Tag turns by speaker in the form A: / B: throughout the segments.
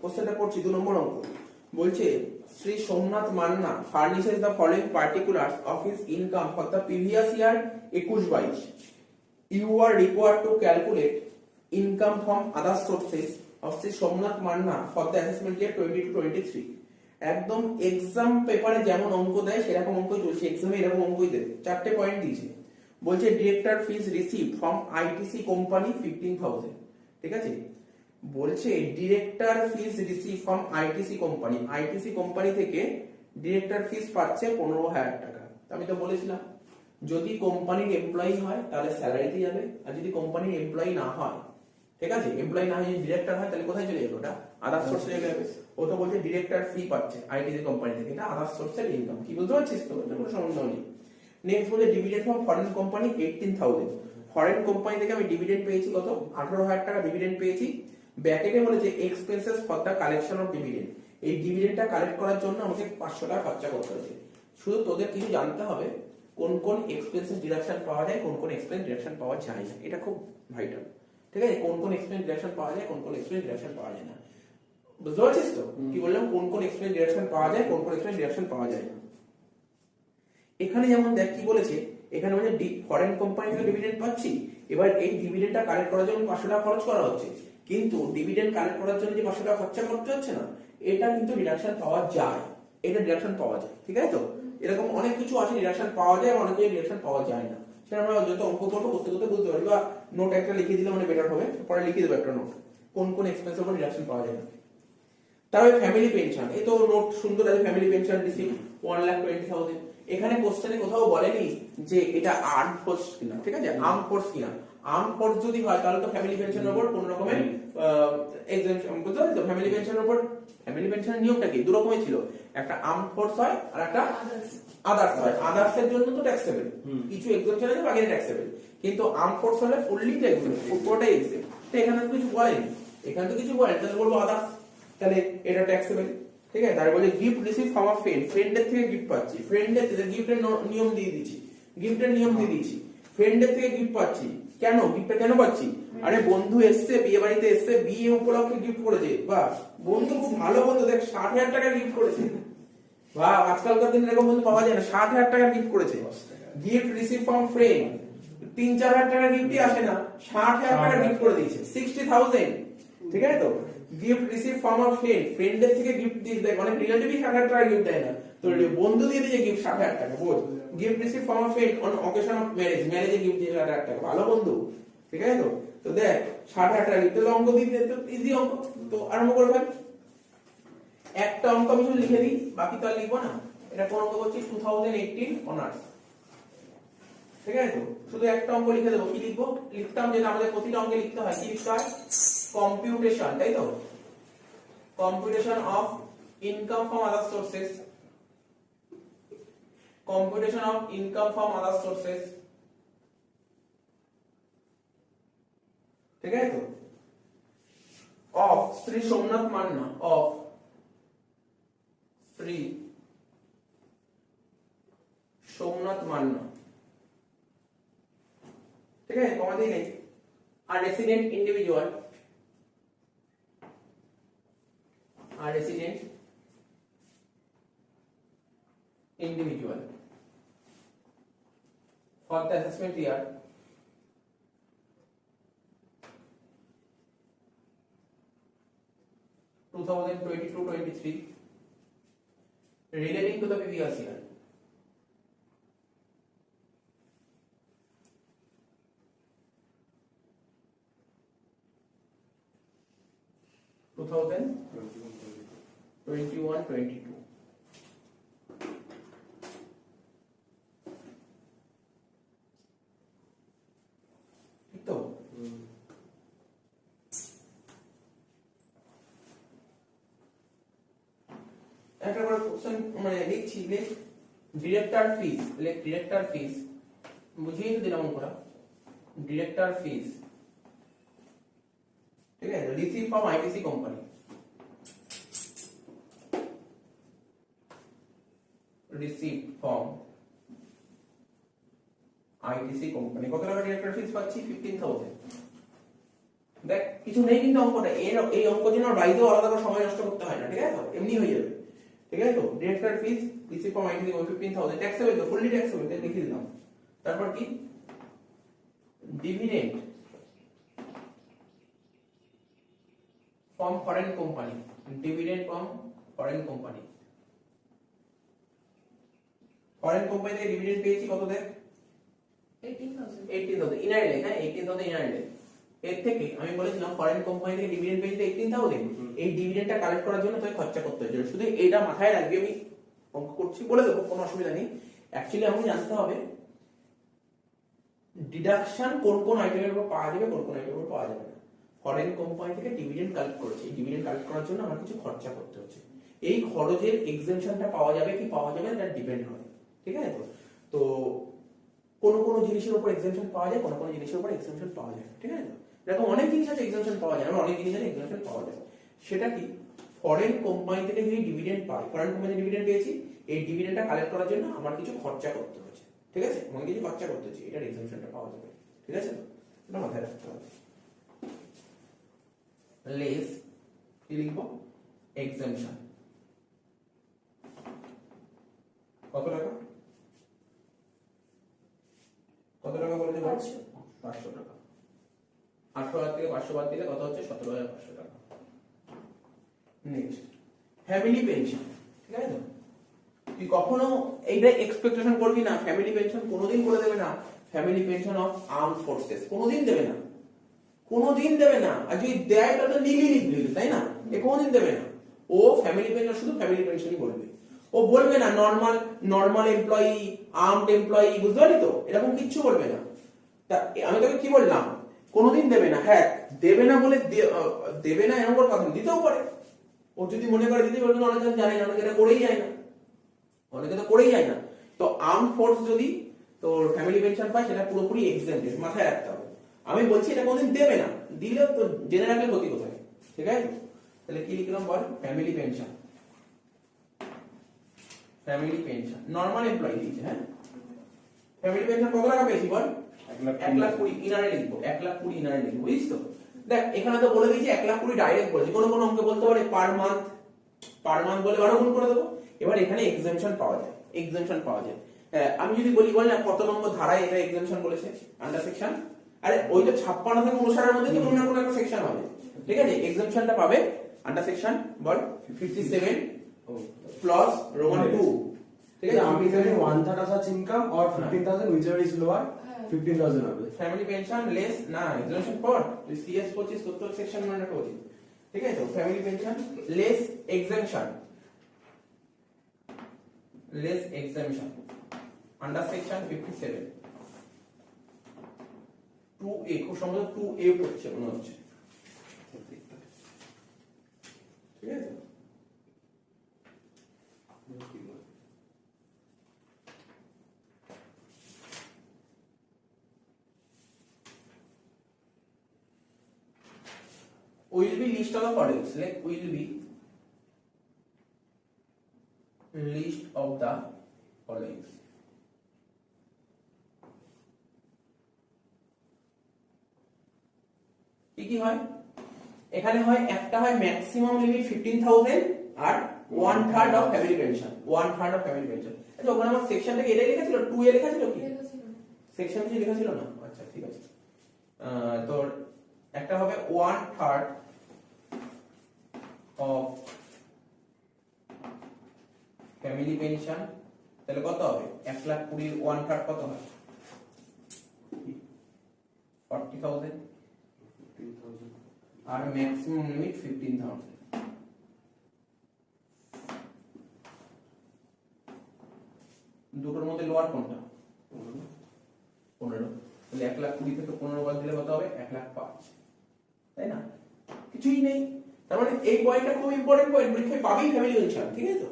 A: কোশ্চেনটা করছি 2 নম্বর অঙ্ক বলছে Shri Somnath Manna furnishes the following particulars of his income for the previous year 21-22 you are required to calculate income from other sources of Shri Somnath Manna for the assessment year 22-23 একদম exam পেপারে যেমন অঙ্ক দেয় সেরকম অঙ্কই চলছে এক্সামে এরকম অঙ্কই দেবে 4টে পয়েন্ট দিয়েছে বলছে director fees receive from ITC company 15,000 ঠিক আছে বলছে director fees receive from ITC company থেকে ডিরেক্টর ফিস পাচ্ছে 15,000 টাকা আমি তো বলেছিলাম যদি কোম্পানির এমপ্লয়ি হয় তাহলে স্যালারিতে যাবে আর যদি কোম্পানির এমপ্লয়ি না হয় ঠিক আছে এমপ্লয়ি না হয়ে যদি ডিরেক্টর হয় তাহলে কোথায় চলে যাবে ওটা আদার সোর্সে চলে যাবে ও তো বলছে ডিরেক্টর ফি পাচ্ছে আইটিসি কোম্পানি থেকে এটা আদার সোর্সের ইনকাম কি বুঝতে পারছিস তো এটা কোনো সমস্যা নেই নেক্সট বলে dividend from foreign company 18,000 foreign company থেকে আমি ডিভিডেন্ড পেয়েছি কত 18,000 টাকা ডিভিডেন্ড পেয়েছি ব্র্যাকেটে বলেছে expenses for the collection of dividend এই ডিভিডেন্ডটা কালেক্ট করার জন্য আমাকে 500 টাকা খরচা করতে হয়েছে শুধু তোদের কিছু জানতে হবে কোন কোন এক্সপেন্সেস ডিডাকশন পাওয়া যায় কোন কোন এক্সপেন্স ডিডাকশন পাওয়া যায় না এটা খুব ভাইটাল ঠিক আছে কোন কোন এক্সপেন্স ডিডাকশন পাওয়া যায় কোন কোন এক্সপেন্স ডিডাকশন পাওয়া যায় না বুঝতে পারছিস তো কি বললাম কোন কোন এক্সপেন্স ডিডাকশন পাওয়া যায় কোন কোন এক্সপেন্স ডিডাকশন পাওয়া যায় না এখানে যেমন দেখ কি বলেছে এখানে বলেছে ফরেন কোম্পানি থেকে ডিভিডেন্ড পাচ্ছি এবার এই ডিভিডেন্ডটা কালেক্ট করার জন্য 500 টাকা খরচ করা হচ্ছে কিন্তু ডিভিডেন্ড কালেক্ট করার জন্য যে 500 টাকা খরচা করতে হচ্ছে না এটা কিন্তু ডিডাকশন পাওয়া যায় এটা ডিডাকশন পাওয়া যায় ঠিক আছে তো এরকম অনেক কিছু আছে ডিডাকশন পাওয়া যায় অনেক কিছু ডিডাকশন পাওয়া যায় না সেটা আমরা যত অঙ্ক করবো করতে করতে বুঝতে পারবি বা নোট একটা লিখে দিলে মানে বেটার হবে পরে লিখে দেবো একটা নোট কোন কোন এক্সপেন্সের উপর ডিডাকশন পাওয়া যায় না তারপরে ফ্যামিলি পেনশন এই তো নোট সুন্দর আছে ফ্যামিলি পেনশন রিসিভ 1,20,000 এখানে কোশ্চেনে কোথাও বলেনি যে এটা আর্ম ফোর্স কিনা ঠিক আছে আর্ম ফোর্স কিনা আর্ম ফোর্স যদি হয় তাহলে তো ফ্যামিলি পেনশনের উপর কোন রকমের এক্সাম্পশন বুঝতে পারছো ফ্যামিলি পেনশনের উপর ফ্যামিলি পেনশনের নিয়মটা কি দু রকমের ছিল একটা আর্ম ফোর্স হয় আর একটা আদার্স হয় আদার্স এর জন্য তো ট্যাক্সেবল কিছু এক্সাম্পশন আছে বাকি ট্যাক্সেবল কিন্তু আর্ম ফোর্স হলে ফুললি ট্যাক্সেবল পুরোটাই এক্সেম তো এখানে তো কিছু বলেনি এখানে তো কিছু বলেনি তাহলে বলবো আদার্স তাহলে এটা ট্যাক্সেবল ঠিক আছে তারপরে বলে গিফট রিসিভ ফ্রম আ ফ্রেন্ডের থেকে গিফট পাচ্ছি ফ্রেন্ডের থেকে গিফটের নিয়ম দিয়ে দিয়েছি গিফটের নিয়ম দিয়ে দিয়েছি ফ্রেন্ডের থেকে গিফট পাচ্ছি কেন গিফটটা কেন পাচ্ছি আরে বন্ধু এসছে বিয়ে বাড়িতে এসছে বিয়ে উপলক্ষে গিফট করেছে বাহ বন্ধু খুব ভালো বন্ধু দেখ 60,000 টাকা গিফট করেছে বাহ আজকালকার দিনে এরকম বন্ধু পাওয়া যায় না 60,000 টাকা গিফট করেছে গিফট রিসিভ ফ্রম ফ্রেন্ড 3-4,000 টাকা গিফটই আসে না 60,000 টাকা গিফট করে দিয়েছে 60,000 ঠিক আছে তো গিফট রিসিভ ফ্রম আ ফ্রেন্ডের থেকে গিফট দিয়ে দেয় অনেক রিলেটিভই 60,000 টাকা গিফট দেয় না তো বন্ধু দিয়ে দিয়েছে গিফট 60,000 টাকা বোঝ gift receive from a friend on occasion of ম্যারেজে গিফট দিয়ে 60,000 টাকা ভালো বন্ধু ঠিক আছে তো দেখ 60,000 টাকা গিফট তো অঙ্ক দিতে তো ইজি অঙ্ক তো আরম্ভ করে ফেল একটা অঙ্ক আমি শুধু লিখে দিই বাকি তো আর লিখবো না এটা কোন অঙ্ক করছি 2018 অনার্স ঠিক আছে তো শুধু একটা অঙ্ক লিখে দেবো কি লিখবো লিখতাম যেটা আমাদের প্রতিটা অঙ্কে লিখতে হয় কি লিখতে হয় কম্পিউটেশন তাই তো computation of income from other sources computation of income from other sources ঠিক আছে তো অফ শ্রী সোমনাথ মান্না অফ শ্রী সোমনাথ মান্না ঠিক আছে কমা দিয়ে নেই are resident individual are resident individual for the assessment year 2022-23 relating to the previous year two thousand 21-22 তো একটা করে কোশ্চেন মানে লিখছি লিখ ডিরেক্টর ফিস লিখ ডিরেক্টর ফিস বুঝিয়ে দিলাম আমরা ডিরেক্টর ফিস ঠিক আছে receive from ITC company receive from ITC company কত টাকা ডিরেক্টর ফিস পাচ্ছি 15,000 দেখ কিছু নেই কিন্তু অঙ্কটা এই অঙ্ক যেন বাড়িতেও আলাদা করে সময় নষ্ট করতে হয় না, ঠিক আছে তো, এমনি হয়ে যাবে, ঠিক আছে তো। Director fees receive from IT 15000 taxable তো, ফুললি ট্যাক্সেবল, তাই লিখে দিলাম। তারপর কি dividend from foreign company, dividend from foreign company, foreign company থেকে ডিভিডেন্ড পেয়েছি কত দেখ 18,000 ইনারলি, হ্যাঁ 18,000 ইনারলি। এর থেকে আমি বলেছিলাম ফরেন কোম্পানি থেকে ডিভিডেন্ড পেয়েছি 18,000, এই ডিভিডেন্ডটা কালেক্ট করার জন্য তোকে খরচা করতে হয়েছিল। শুধু এইটা মাথায় রাখবি, আমি অঙ্ক করছি বলে দেবো, কোনো অসুবিধা নেই। অ্যাকচুয়ালি আমাকে জানতে হবে ডিডাকশন কোন কোন আইটেমের উপর পাওয়া যাবে, কোন কোন আইটেমের উপর পাওয়া যাবে না। ফরেন কোম্পানি থেকে ডিভিডেন্ড কালেক্ট করেছে, এই ডিভিডেন্ড কালেক্ট করার জন্য আমার কিছু খরচা করতে হচ্ছে, এই খরচের এক্সেমশনটা পাওয়া যাবে কি পাওয়া যাবে না, এটা ডিপেন্ড করে, ঠিক আছে তো। তো কোন কোন জিনিসের উপর এক্সেমশন পাওয়া যায়, কোন কোন জিনিসের উপর এক্সেমশন পাওয়া যায়, ঠিক আছে তো। এরকম অনেক জিনিস আছে এক্সেমশন পাওয়া যায়, অনেক জিনিস আছে এক্সেমশন পাওয়া যায়। সেটা কি, ফরেন কোম্পানি থেকে যদি ডিভিডেন্ড পাই, ফরেন কোম্পানি ডিভিডেন্ড পেয়েছি, এই ডিভিডেন্ডটা কালেক্ট করার জন্য আমার কিছু খরচা করতে হচ্ছে, ঠিক আছে, আমাকে কিছু খরচা করতে হচ্ছে, এটার এক্সেমশনটা পাওয়া যাবে, ঠিক আছে তো, এটা মাথায় রাখতে হবে। লেস কি লিখবো, এক্সেমশন কত টাকা, কত টাকা বলেছে 500 টাকা, 8,000 থেকে 500 বাদ দিলে কত হচ্ছে 17,500 টাকা। নেক্সট ফ্যামিলি পেনশন, ঠিক আছে তো। তুই কখনো এইটা এক্সপেকটেশন করবি না ফ্যামিলি পেনশন কোনোদিন করে দেবে না, family pension of arm forces কোনোদিন দেবে না, কোনোদিন দেবে না। আর যদি দেয় তাহলে তো নিলি, তাই না, এ কোনোদিন দেবে না। ও ফ্যামিলি পেনশন শুধু ফ্যামিলি পেনশনই বলবে, ও বলবে না নর্মাল এমপ্লয়ি, আর্মড এমপ্লয়ি, বুঝতে পারলি তো, এরকম কিচ্ছু বলবে না। তা আমি তোকে কি বললাম, কোনোদিন দেবে না। হ্যাঁ দেবে না বলে দেবে না এরকম করে কথা দিতেও পারে, ও যদি মনে করে দিতে পারে, অনেকে জানে না, অনেকে এটা করেই যায় না, অনেকে তো করেই যায় না। তো আর্ম ফোর্স যদি তোর ফ্যামিলি পেনশন পায় সেটা পুরোপুরি এক্সেম্পটেড, মাথায় রাখতে হবে। আমি বলছি এটা কোনোদিন দেবে না, দিলে তো জেনে রাখলে ক্ষতি কোথায়, ঠিক আছে। তাহলে কি লিখলাম বল, family pension, family pension normal employee দিয়েছে, হ্যাঁ ফ্যামিলি পেনশন কত টাকা পেয়েছি বল, 1,20,000 ইনারে লিখবো, 1,20,000 ইনারে লিখবো, বুঝিস তো। দেখ এখানে তো বলে দিয়েছি 1,20,000 ডাইরেক্ট বলেছি, কোনো কোনো অঙ্কে বলতে পারে পার মান্থ বলে 12 গুণ করে দেবো। এবার এখানে এক্সেমশন পাওয়া যায়, এক্সেমশন পাওয়া যায়। আমি যদি বলি বল না কত নম্বর ধারায় এটা এক্সেমশন বলেছে, আন্ডার সেকশন, আরে ওই তো 56 থেকে 59 এর মধ্যে তো কোনো না কোনো একটা সেকশন হবে, ঠিক আছে। এক্সেমশনটা পাবে আন্ডার সেকশন বল 57 প্লাস রোমান 2, ঠিক আছে।
B: আমি এখানে 1/3 of such income or 15,000 whichever is lower 15,000 হবে।
A: ফ্যামিলি পেনশন লেস না এক্সেমশন পর সিএস 25 তোর সেকশন মানে রাখা উচিত, ঠিক আছে তো। Family pension less exemption, less exemption under section 57 2A, খুব সম্ভবত 2A পড়ছে মনে হচ্ছে, ঠিক আছে। will be list of the following, select will be list of the following। কি হয় এখানে, হয় একটা হয় ম্যাক্সিমাম লিমিট 15,000 আর 1/3 of family pension, 1/3 of family pension. আচ্ছা ওখানে আমার সেকশনটাকে এটাই লেখা ছিল, 2A লেখা ছিল কি, সেকশন কিছু লেখা ছিল না, আচ্ছা ঠিক আছে। তোর একটা হবে 1/3 অফ ফ্যামিলি পেনশন, তাহলে কত হবে 1,20,000 1/3 কত হয় 40,000 আর ম্যাক্সিমাম লিমিট 15,000। দুটোর মধ্যে লোয়ার কোনটা 15, তাহলে 1,20,000 থেকে 15 বাদ দিলে কত হবে 1,05,000, তাই না, কিছুই নেই। তার মানে এই পয়েন্টটা খুব ইম্পর্টেন্ট পয়েন্ট, পরীক্ষায় পাবেই ফ্যামিলি পেনশন, ঠিক আছে তো।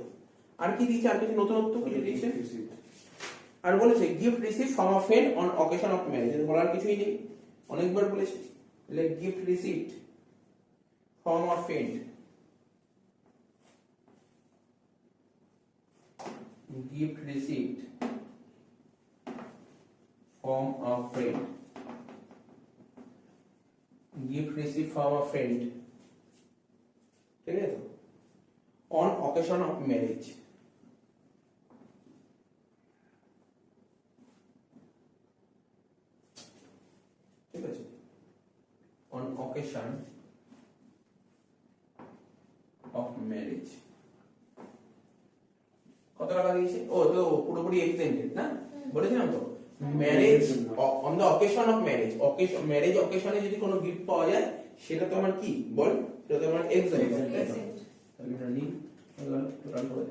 A: আর কি দিয়েছে, আর কিছু নতুনত্ব কিছু দিয়েছে, আর বলেছে gift receive from a friend on occasion of marriage, বলার কিছুই নেই, অনেকবার বলেছে। তাহলে gift received from a friend, gift received from a friend, gift received from a friend, ঠিক আছে, on occasion of marriage, ঠিক আছে, on occasion of marriage, কত টাকা দিয়েছে? ও তো পুরোপুরি এক্সটেন্ডেড না, বলেছিলাম তো marriage on the occasion of marriage, occasion marriage অকেশনে যদি কোনো গিফট পাওয়া যায় সেটা তো আমার কি বল, সেটা তো আমার এক্সটেন্ডেড, তাই তো? তাহলে এটা নিই টোটাল করে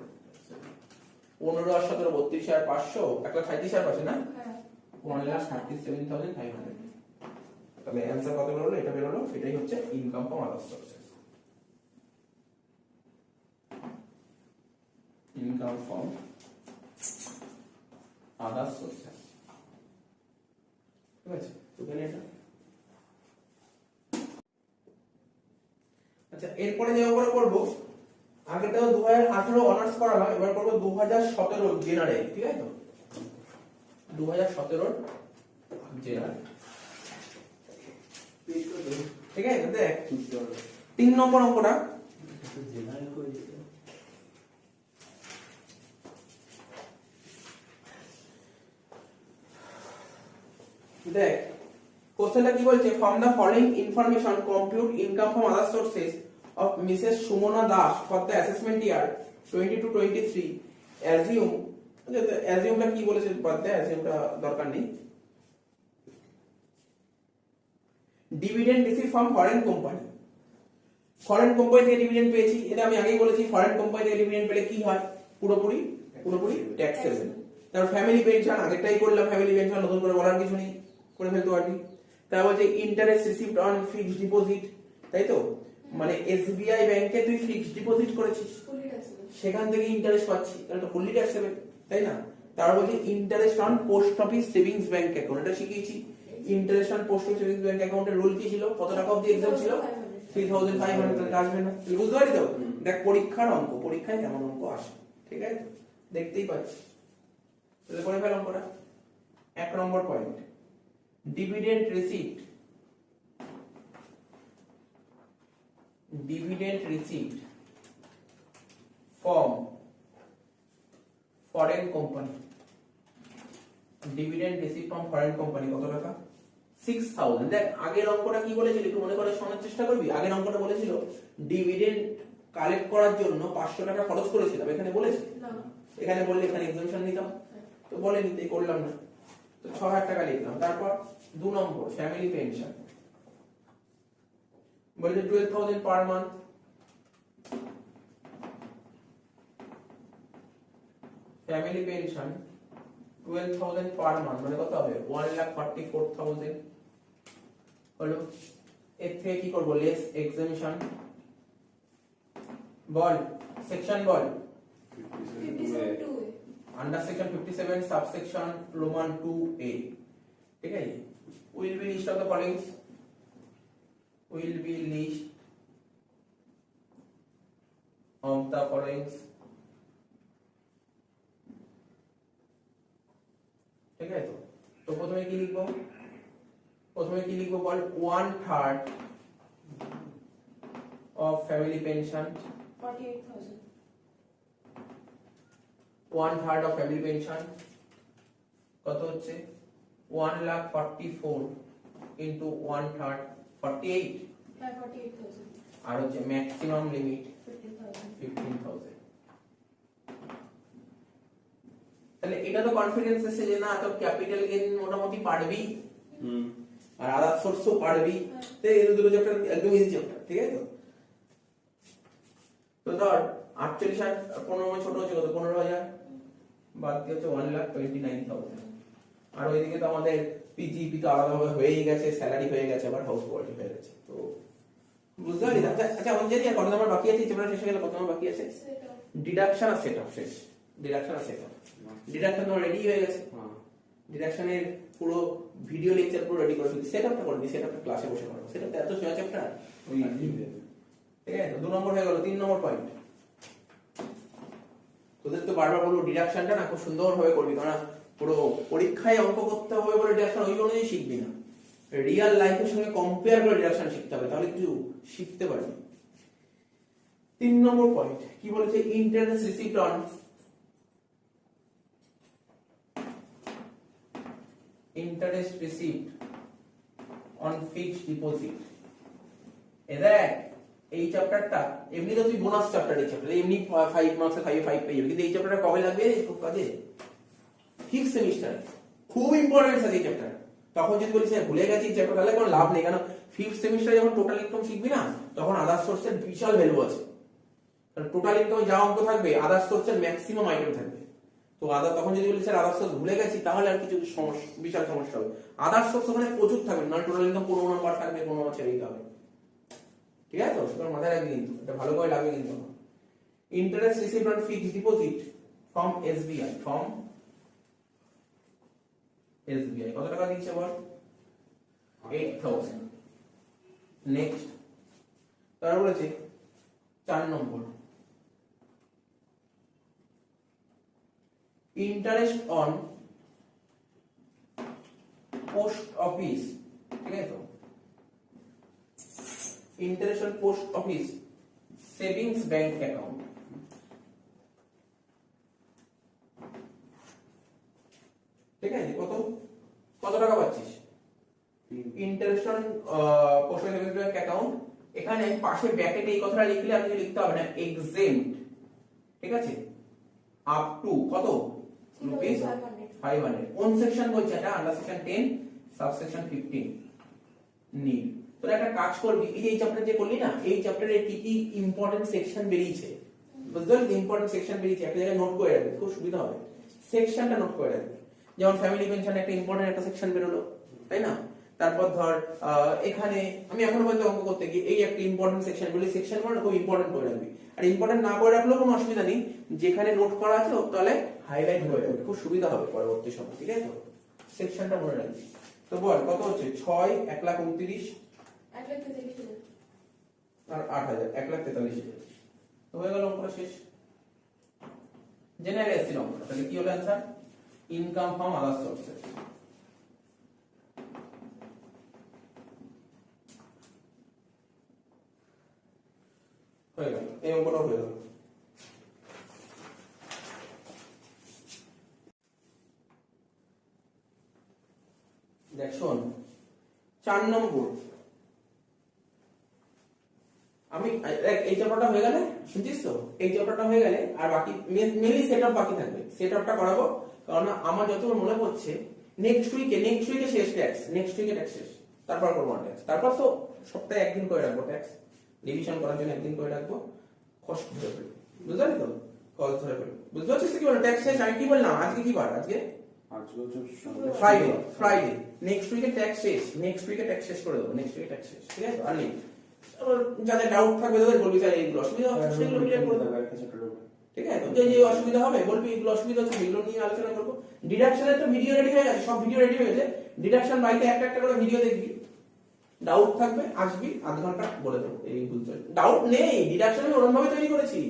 A: 15 আর 17 32,500 1,37,500 না, 1,37,500। তাহলে অ্যানসার কত বেরোলো? এটা বেরোলো, এটাই হচ্ছে income from other sources, income from other sources, ঠিক আছে? তো কেন এটা? আচ্ছা, এরপরে যে উপরে করব, আগেটা 2018 অনার্স করালাম, এবার করব 2017 জেনারেল, ঠিক আছে তো? 2017 জেনারেল, ঠিক আছে? দেখ 3 নম্বর অঙ্কটা,
B: জেনারেল করে দিতে
A: দেখ কোশ্চেনটা কি বলছে, from the following information compute income from other sources of Mrs Sumana Das for the assessment year 22-23, assume, অ্যাজিউমটা কি বলেছে বাদ দে, অ্যাজিউমটা দরকার নেই। Dividend receive from foreign company, foreign company থেকে ডিভিডেন্ড পেয়েছি, এটা আমি আগেই বলেছি, ফরেন কোম্পানি থেকে ডিভিডেন্ড পেলে কি হয়, পুরোপুরি ট্যাক্সেবল। তারপর ফ্যামিলি পেনশন, আগেরটাই করলাম, ফ্যামিলি পেনশন নতুন করে বলার কিছু নেই, করে ফেলতে পারবি। তারপর বলছে interest received on fixed deposit, তাই তো? মানে এসবিআই ব্যাংকে তুই ফিক্সড ডিপোজিট করেছিস, সেখান থেকে ইন্টারেস্ট পাচ্ছি, তাহলে তো ফুললি ট্যাক্সেবল, তাই না? তারপর বলছে interest on post office savings bank account, এটা শিখিয়েছি। Interest on post office savings bank অ্যাকাউন্টের রুল কি ছিল, কত টাকা অবধি এক্সাম ছিল? 3,500, তাহলে আসবে না, তুই বুঝতে পারি তো? দেখ পরীক্ষার অঙ্ক, পরীক্ষায় কেমন অঙ্ক আসে, ঠিক আছে? দেখতেই পাচ্ছি, তাহলে করে ফেল অঙ্কটা। 1 নম্বর point, dividend receipt, dividend receipt from foreign company, dividend receipt from foreign company কত টাকা? 6,000। দেখ আগের অঙ্কটা কি বলেছিল, একটু মনে করে শোনার চেষ্টা করবি। আগের অঙ্কটা বলেছিল ডিভিডেন্ড কালেক্ট করার জন্য 500 টাকা খরচ করেছিলাম, এখানে বলেছে না, এখানে বললে এখানে এক্সাম্পশন নিতাম, তো বলেনি, তাই করলাম না, তো 6,000 টাকা লিখলাম। তারপর 2 নম্বর ফ্যামিলি পেনশন, বলছে 12,000 per month, family pension 12,000 per month, মানে কত হবে? 1,44,000 হলো। এর থেকে কি করব, লেস এক্সামিশন, বল সেকশন বল,
C: 57(2)(a)
A: under section 57 subsection roman 2a, ঠিক আছে? Will be list of the following, will be list of the following, ঠিক আছে তো? তো প্রথমে কি লিখবো, প্রথমে কি লিখবো বল, 1/3 of family pension,
C: 48,000
A: 1/3 of family pension কত হচ্ছে? 1,44,000 ইনটু 1/3 48,
C: হ্যাঁ 48,000
A: আর হচ্ছে ম্যাক্সিমাম লিমিট
C: 15,000
A: 15,000। তাহলে এটা তো কনফিডেন্স এসে যে না তো ক্যাপিটাল গেইন মোটামুটি পারবি, আর আদার সোর্সও পারবি, তো এই দুটো চ্যাপ্টার একদম ইজি চ্যাপ্টার, ঠিক আছে তো? তো ধর 48 আর 15 ছোট হচ্ছে কত? 15,000, বাদ দিয়ে হচ্ছে 1,29,000। আর ওইদিকে তো আমাদের পিজিপি তো আলাদাভাবে হয়েই গেছে, স্যালারি হয়ে গেছে, আবার হাউস কোয়ালিটি হয়ে গেছে, তো বুঝতে পারলি? আচ্ছা আমাদের জানি আর কত নম্বর বাকি আছে, চ্যাপ্টার শেষ হয়ে গেল, কত নম্বর বাকি আছে? ডিডাকশন আর সেটআপ শেষ, ডিডাকশন আর সেটআপ, ডিডাকশন তো রেডি হয়ে গেছে, ডিডাকশনের পুরো ভিডিও লেকচার পুরো রেডি করে ফেলছি, সেটআপটা করবি, সেটআপটা ক্লাসে বসে করব, সেটআপটা এত সোজা চ্যাপ্টার, ঠিক আছে? 2 নম্বর হয়ে গেল। 3 নম্বর পয়েন্ট, তোদের তো বারবার বলবো ডিডাকশনটা না খুব সুন্দরভাবে করবি, কারণ পুরো পরীক্ষায় অঙ্ক করতে হবে বলে ডিডাকশন ওই অনুযায়ী শিখবি না, রিয়েল লাইফের সঙ্গে কম্পেয়ার করে ডিডাকশন শিখতে হবে, তাহলে কিছু শিখতে পারবি। 3 নম্বর পয়েন্ট কি বলেছে, interest received on interest received on fixed deposit। এ দেখ এই চ্যাপ্টারটা এমনি তো তুই বোনাস চ্যাপ্টার, এই চ্যাপ্টার এমনি 5 মার্কস 5 পেয়ে যাবে, কিন্তু এই চ্যাপ্টারটা কবে লাগবে খুব কাজে, ফিফথ সেমিস্টার, খুব ইম্পর্টেন্ট আছে এই চ্যাপ্টার। তখন যদি বলিস ভুলে গেছি এই চ্যাপ্টার, তাহলে কোনো লাভ নেই, কারণ ফিফথ সেমিস্টারে যখন টোটাল ইনকাম শিখবি না, তখন আদার সোর্সের বিশাল ভ্যালু আছে। কারণ টোটাল ইনকামে যা অঙ্ক থাকবে আদার সোর্সের ম্যাক্সিমাম আইটেম থাকবে। তো আদার তখন যদি বলিস আদার সোর্স ভুলে গেছি, তাহলে আর কিছু সমস্যা, বিশাল সমস্যা হবে। আদার সোর্স ওখানে প্রচুর থাকবে, না টোটাল ইনকাম 15 নাম্বার থাকবে, 15 নাম্বার ছেড়ে দিতে হবে। ঠিক আছে, তো সেটা মাথায় রাখবি, কিন্তু এটা ভালো করে লাগবে কিন্তু। Interest received on fixed deposit from SBI, from SBI কত টাকা দিচ্ছে বল, 8000। নেক্সট তারপর বলেছে 4 নম্বর, ইন্টারেস্ট অন পোস্ট অফিস, ঠিক আছে তো, interest on post office savings bank account. ঠিক আছে, কত টাকা পাচ্ছিস, interest on post office savings bank account. এখানে পাশে ব্র্যাকেটে এই কথাটা লিখলে আর কিছু লিখতে হবে না, এক্সেম্পট। ঠিক আছে, আপ টু কত রুপিস 500। কোন সেকশন বলছে এটা, আন্ডার সেকশন 10 সাবসেকশন 15 নীল। তোরা একটা কাজ করবি, এই চ্যাপ্টার যে করলি না, এই চ্যাপ্টারে কি কি ইম্পর্টেন্ট সেকশন বেরিয়েছে, বুঝতে পারলি, ইম্পর্টেন্ট সেকশন বেরিয়েছে, একটা জায়গায় নোট করে রাখবি, খুব সুবিধা হবে। সেকশনটা নোট করে রাখবি, যেমন ফ্যামিলি পেনশন একটা ইম্পর্টেন্ট একটা সেকশন বেরোলো, তাই না। তারপর ধর এখানে আমি এখনো পর্যন্ত অঙ্ক করতে গিয়ে এই একটা ইম্পর্টেন্ট সেকশন বলি, সেকশন গুলো খুব ইম্পর্টেন্ট করে রাখবি। আর ইম্পর্টেন্ট না করে রাখলেও কোনো অসুবিধা নেই, যেখানে নোট করা আছে তাহলে হাইলাইট করে রাখবি, খুব সুবিধা হবে পরবর্তী সময়। ঠিক আছে, সেকশনটা মনে রাখবি। তো বল কত হচ্ছে, 6 1,29,000 আর 8,000, 1,43,000। তো হয়ে গেল অঙ্কটা শেষ। জেনারেল এসসি অঙ্কটা, তাহলে কি হলো answer, income from other sources. হয়ে গেল, এই অঙ্কটা হয়ে গেল। দেখ শোন, 4 নম্বর আমি এই চ্যাপ্টারটা হয়ে গেলে, বুঝছিস তো, এই চ্যাপ্টারটা হয়ে গেলে আর বাকি মেনলি সেটআপ বাকি থাকবে, সেটআপটা করাবো। কারণ আমার যতদূর মনে পড়ছে নেক্সট উইকে শেষ ট্যাক্স, নেক্সট উইকে ট্যাক্স শেষ, তারপর করবো ট্যাক্স, তারপর তো সপ্তাহে একদিন করে রাখবো ট্যাক্স, রিভিশন করার জন্য একদিন করে রাখবো, কষ্ট ধরে ফেলবো, বুঝতে পারলি তো, কল ধরে ফেলবো, বুঝতে পারছিস কি বললাম, ট্যাক্স শেষ। আমি কি বললাম, আজকে কি বার, আজকে ফ্রাইডে, নেক্সট উইকে ট্যাক্স শেষ, নেক্সট উইকে ট্যাক্স শেষ করে দেবো, নেক্সট উইকে ট্যাক্স শেষ। ঠিক আছে, আর নেই যাদের ডাউট থাকবে তাদের বলবি স্যার এইগুলো অসুবিধা হচ্ছে, সেগুলো ক্লিয়ার করে দেবো। ঠিক আছে, তো যে অসুবিধা হবে বলবি এগুলো অসুবিধা হচ্ছে, এগুলো নিয়ে আলোচনা করবো। ডিডাকশনের তো ভিডিও রেডি হয়ে গেছে, সব ভিডিও রেডি হয়ে গেছে, ডিডাকশন বাড়িতে একটা একটা করে ভিডিও দেখবি, ডাউট থাকবে আসবি, আধ ঘন্টা বলে দেবো, এই বুঝতে ডাউট নেই। ডিডাকশন আমি ওরকম ভাবে তৈরি করেছি,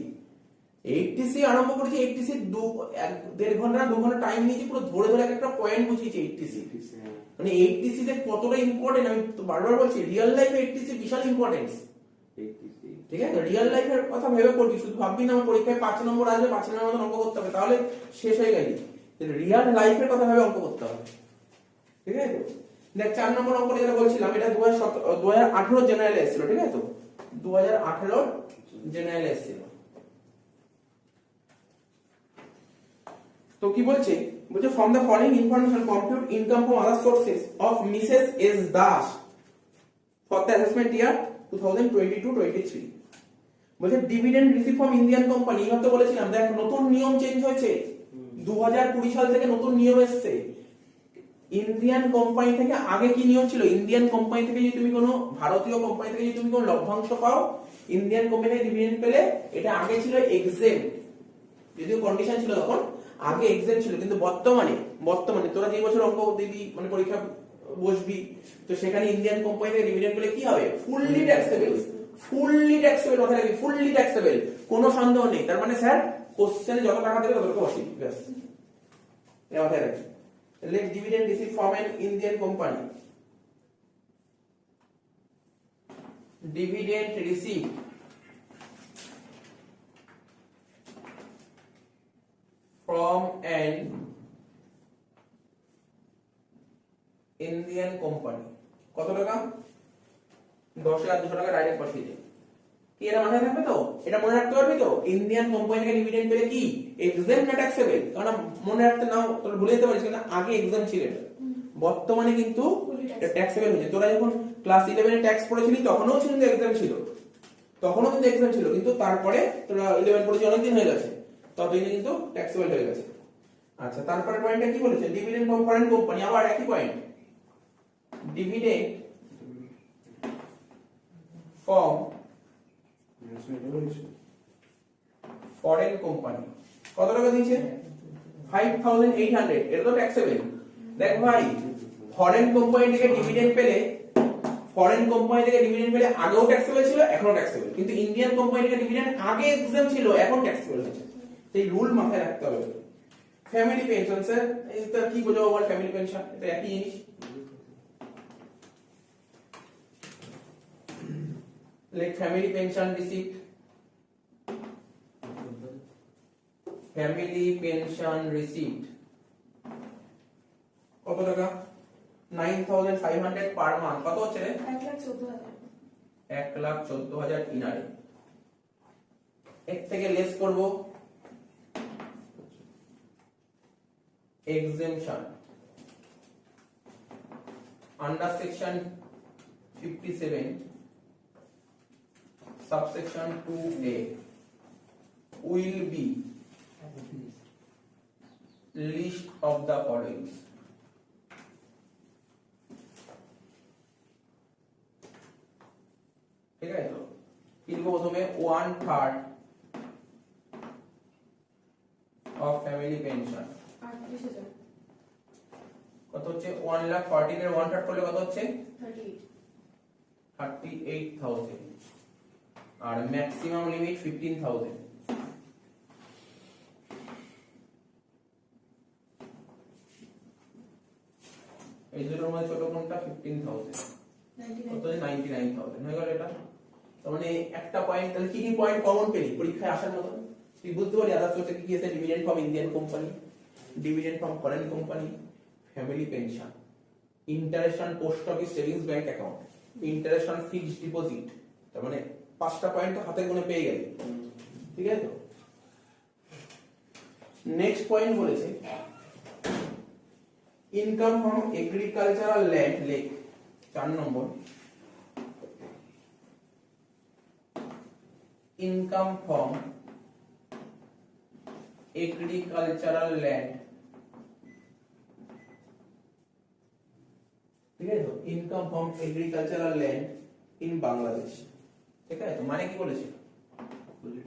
A: 80C আরম্ভ করেছি, 80C 1.5 ঘন্টা 2 ঘন্টা টাইম নিয়েছি, পুরো ধরে ধরে একটা পয়েন্ট বুঝিয়েছি 80C। মানে 80C তে কতটা ইম্পর্টেন্ট আমি তো বারবার বলছি, রিয়েল লাইফে 80C বিশাল ইম্পর্টেন্স। ঠিক আছে, রিয়েল লাইফের কথা ভেবে করবি, শুধু ভাববি না আমার পরীক্ষায় 5 নম্বর আসবে, 5 নম্বর মতো অঙ্ক করতে হবে, তাহলে শেষ হয়ে গেলি। রিয়েল লাইফের কথা ভেবে অঙ্ক করতে হবে। ঠিক আছে, দেখ 4 নম্বর অঙ্ক যেটা বলছিলাম, এটা 2018 জেনারেল এসেছিল। ঠিক আছে, তো 2018 জেনারেল এসেছিল। তো কি বলছে, from the following information compute income from other sources of Mrs S Das for the assessment ইয়ার 2022-23। বলছে dividend receive from Indian company. এই তো বলেছিলাম, দেখ নতুন নিয়ম চেঞ্জ হয়েছে, 2020 সাল থেকে নতুন নিয়ম এসেছে। ইন্ডিয়ান কোম্পানি থেকে আগে কি নিয়ম ছিল, ইন্ডিয়ান কোম্পানি থেকে যদি তুমি কোনো ভারতীয় কোম্পানি থেকে যদি তুমি কোনো লভ্যাংশ পাও, ইন্ডিয়ান কোম্পানি থেকে ডিভিডেন্ড পেলে, এটা আগে ছিল এক্সেম্পট, যদিও কন্ডিশন ছিল তখন আগে এক্সেম্পট ছিল, কিন্তু বর্তমানে তোরা যে বছর অঙ্ক দিবি মানে পরীক্ষা বসবি, তো সেখানে ইন্ডিয়ান কোম্পানি থেকে ডিভিডেন্ড পেলে কি হবে, ফুললি ট্যাক্সেবল। কথা রাখবি, ফুললি ট্যাক্সেবল, কোনো সন্দেহ নেই। তার মানে স্যার কোশ্চেনে যত টাকা দেবে তত টাকা বসিয়ে ব্যাস, মাথায় রাখবি। Let dividend received from an Indian company dividend received from an Indian company কত টাকা 10,200 টাকা ডাইরেক্ট পাঠিয়ে কি এটা মাথায় থাকবে তো এটা মনে রাখতে পারবি তো ইন্ডিয়ান কোম্পানি থেকে ডিভিডেন্ড পেলে কি এক্সাম না ট্যাক্সেবল কারণ মনে রাখতে নাও তোরা ভুলে যেতে পারিস কিন্তু আগে এক্সাম ছিল এটা বর্তমানে কিন্তু এটা ট্যাক্সেবল হয়েছে তোরা যখন ক্লাস 11 এ ট্যাক্স পড়েছিলি তখনও কিন্তু এক্সাম ছিল কিন্তু তারপরে তোরা 11 পড়েছিস অনেকদিন হয়ে গেছে ততদিনে কিন্তু ট্যাক্সেবল হয়ে গেছে আচ্ছা তারপরে পয়েন্টটা কি বলেছে ডিভিডেন্ড ফ্রম ফরেন কোম্পানি আবার একই point dividend from foreign company কত টাকা দিয়েছে 5800 এটা তো ট্যাক্সেবল দেখ ভাই ফরেন কোম্পানি থেকে ডিভিডেন্ড পেলে আগেও ট্যাক্সেবল ছিল এখনো ট্যাক্সেবল কিন্তু ইন্ডিয়ান কোম্পানি থেকে ডিভিডেন্ড আগে এক্সাম ছিল এখন ট্যাক্সেবল হচ্ছে এই রুল মাথায় রাখতে হবে ফ্যামিলি পেনশন স্যার এটা কি বোঝাবো বল ফ্যামিলি পেনশন এটা একই জিনিস like family pension receipt কত টাকা 9500 পার মান্থ কত হচ্ছে রে 1,14,000 ইনারে এর থেকে লেস করব exemption under section 57 subsection 2a will be list of the following ঠিক আছে তো লিখব প্রথমে 1/3 of family pension
C: 38,000
A: কত হচ্ছে 1,14,000 এর 1/3 করলে কত হচ্ছে
C: 38
A: 38,000 আর ম্যাক্সিমাম লিমিট 15,000 এই দুটোর মধ্যে ছোট কোনটা 15,000 কত 99,000 হয়ে গেল এটা তার মানে একটা পয়েন্ট তাহলে কি কি পয়েন্ট কমন পেলি পরীক্ষায় আসার মতো তুই বুঝতে পারি আদার্স হচ্ছে কি কি আছে dividend from Indian company dividend from foreign company family pension interest on post office savings bank account interest on fixed deposit তার মানে পাঁচটা পয়েন্ট তো হাতে গুনে পেয়ে গেলি ঠিক আছে তো নেক্সট পয়েন্ট বলেছে income from agricultural land lake 4 number income from agricultural land ঠিক আছে তো income from agricultural land in Bangladesh ঠিক আছে তো মানে কি বলেছে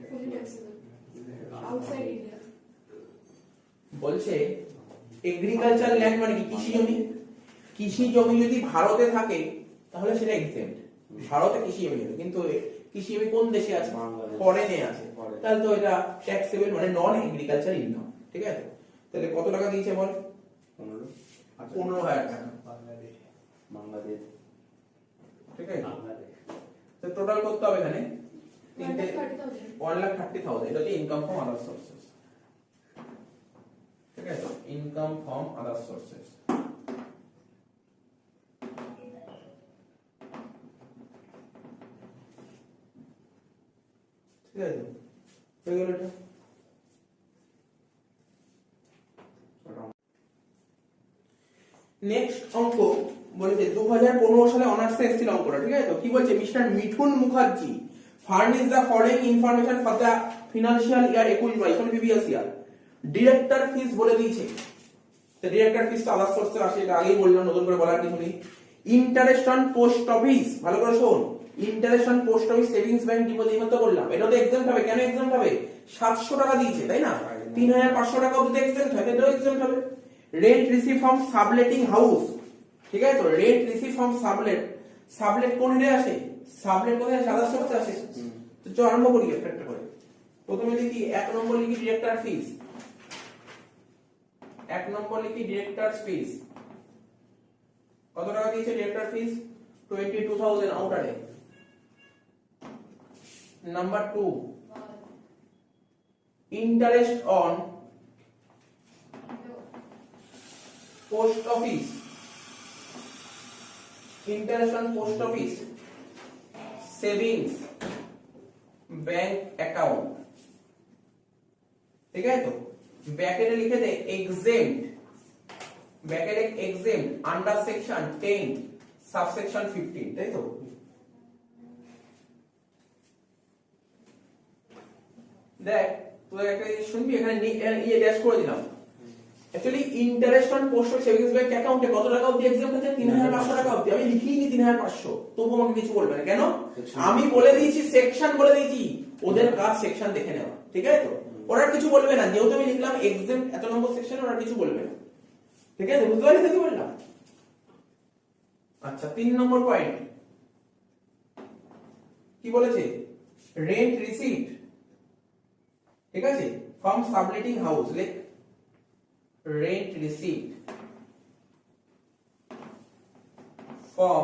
C: fully taxable outside India
A: বলছে এগ্রিকালচার ল্যান্ড মানে কি কৃষি জমি যদি ভারতে থাকে তাহলে সেটা এক্সেম্ট ভারতে কৃষি জমি আছে কিন্তু কৃষি জমি কোন দেশে আছে ফরেনে আছে তাহলে তো এটা ট্যাক্সেবল মানে নন এগ্রিকালচার ইনকাম ঠিক আছে তাহলে কত টাকা দিয়েছে বল 15,000 টাকা
B: বাংলাদেশ
A: ঠিক আছে তো টোটাল করতে হবে এখানে
C: 1,30,000
A: এটা হচ্ছে ইনকাম ফ্রম আদার সোর্সেস ঠিক আছে ইনকাম ফ্রম আদার সোর্সেস ঠিক আছে হয়ে গেল এটা নেক্সট অঙ্ক বলেছে 2015 সালে অনার্সে এসেছিল অঙ্কটা ঠিক আছে তো কি বলছে mister Mithun Mukherjee furnish the following information for the financial year 21-22 মানে প্রিভিয়াস ইয়ার ডিরেক্টর ফিস বলে দিয়েছে তো ডিরেক্টর ফিস তো আলাদা সোর্সে আসে এটা আগেই বললাম নতুন করে বলার কিছু নেই ইন্টারেস্ট অন পোস্ট অফিস ভালো করে শোন interest on post office savings bank deposit মত করলাম এটা তো এক্সাম হবে কেন এক্সাম হবে 700 টাকা দিয়েছে তাই না 3,500 টাকা অবধি এক্সাম হবে এটাও এক্সাম হবে রেন্ট রিসিভ ফ্রম সাবলেটিং হাউস ঠিক আছে তো রেন্ট রিসিভ ফ্রম সাবলেট কোন রে আসে সাবলেট কোথায় সাদা সোর্সে আসে তো চল আরম্ভ করি একটা করে প্রথমে লিখি 1 নম্বর লিখি ডিরেক্টর ফিস 1 নম্বর লিখি ডিরেক্টর ফিস কত টাকা দিয়েছে ডিরেক্টর ফিস 22,000 আউটারে number 2, interest on post office, interest on post office savings bank account, ঠিক আছে তো, ব্র্যাকেটে লিখে দে এক্সেম্পট, ব্র্যাকেটে এক্সেম্পট আন্ডার সেকশন 10 সাবসেকশন 15, তাই তো। দেখ তুই একটা জিনিস শুনবি, এখানে ইয়ে ড্যাশ করে দিলাম। Actually interest on post office savings bank অ্যাকাউন্টে কত টাকা অবধি এক্সাম আছে? 3500 টাকা অবধি। আমি লিখিনি 3500, তবু আমাকে কিছু বলবে না কেন? আমি বলে দিয়েছি সেকশন, বলে দিয়েছি ওদের কাজ সেকশন দেখে নেওয়া, ঠিক আছে তো। ওরা কিছু বলবে না, যেহেতু আমি লিখলাম এক্সাম এত নম্বর সেকশন, ওরা কিছু বলবে না, ঠিক আছে, বুঝতে পারলি তো কি বললাম? আচ্ছা 3 নম্বর পয়েন্ট কি বলেছে? রেন্ট রিসিট, ঠিক আছে, ফ্রম সাবলেটিং হাউস, লেখ rent receipt from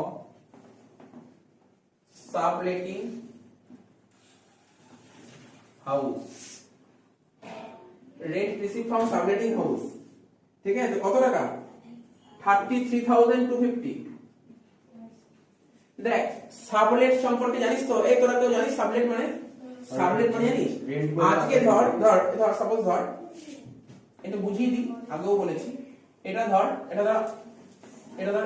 A: subletting house, rent receipt from subletting house, ঠিক আছে, কত টাকা? 33,250। দেখ সাবলেট সম্পর্কে জানিস তো? এই তোরা কেউ জানিস সাবলেট মানে? সাবলেট মানে জানিস? আজকে ধর সাপোজ ধর, এটা বুঝিয়ে দিই, আগেও বলেছি, এটা ধর এ, এটা ধর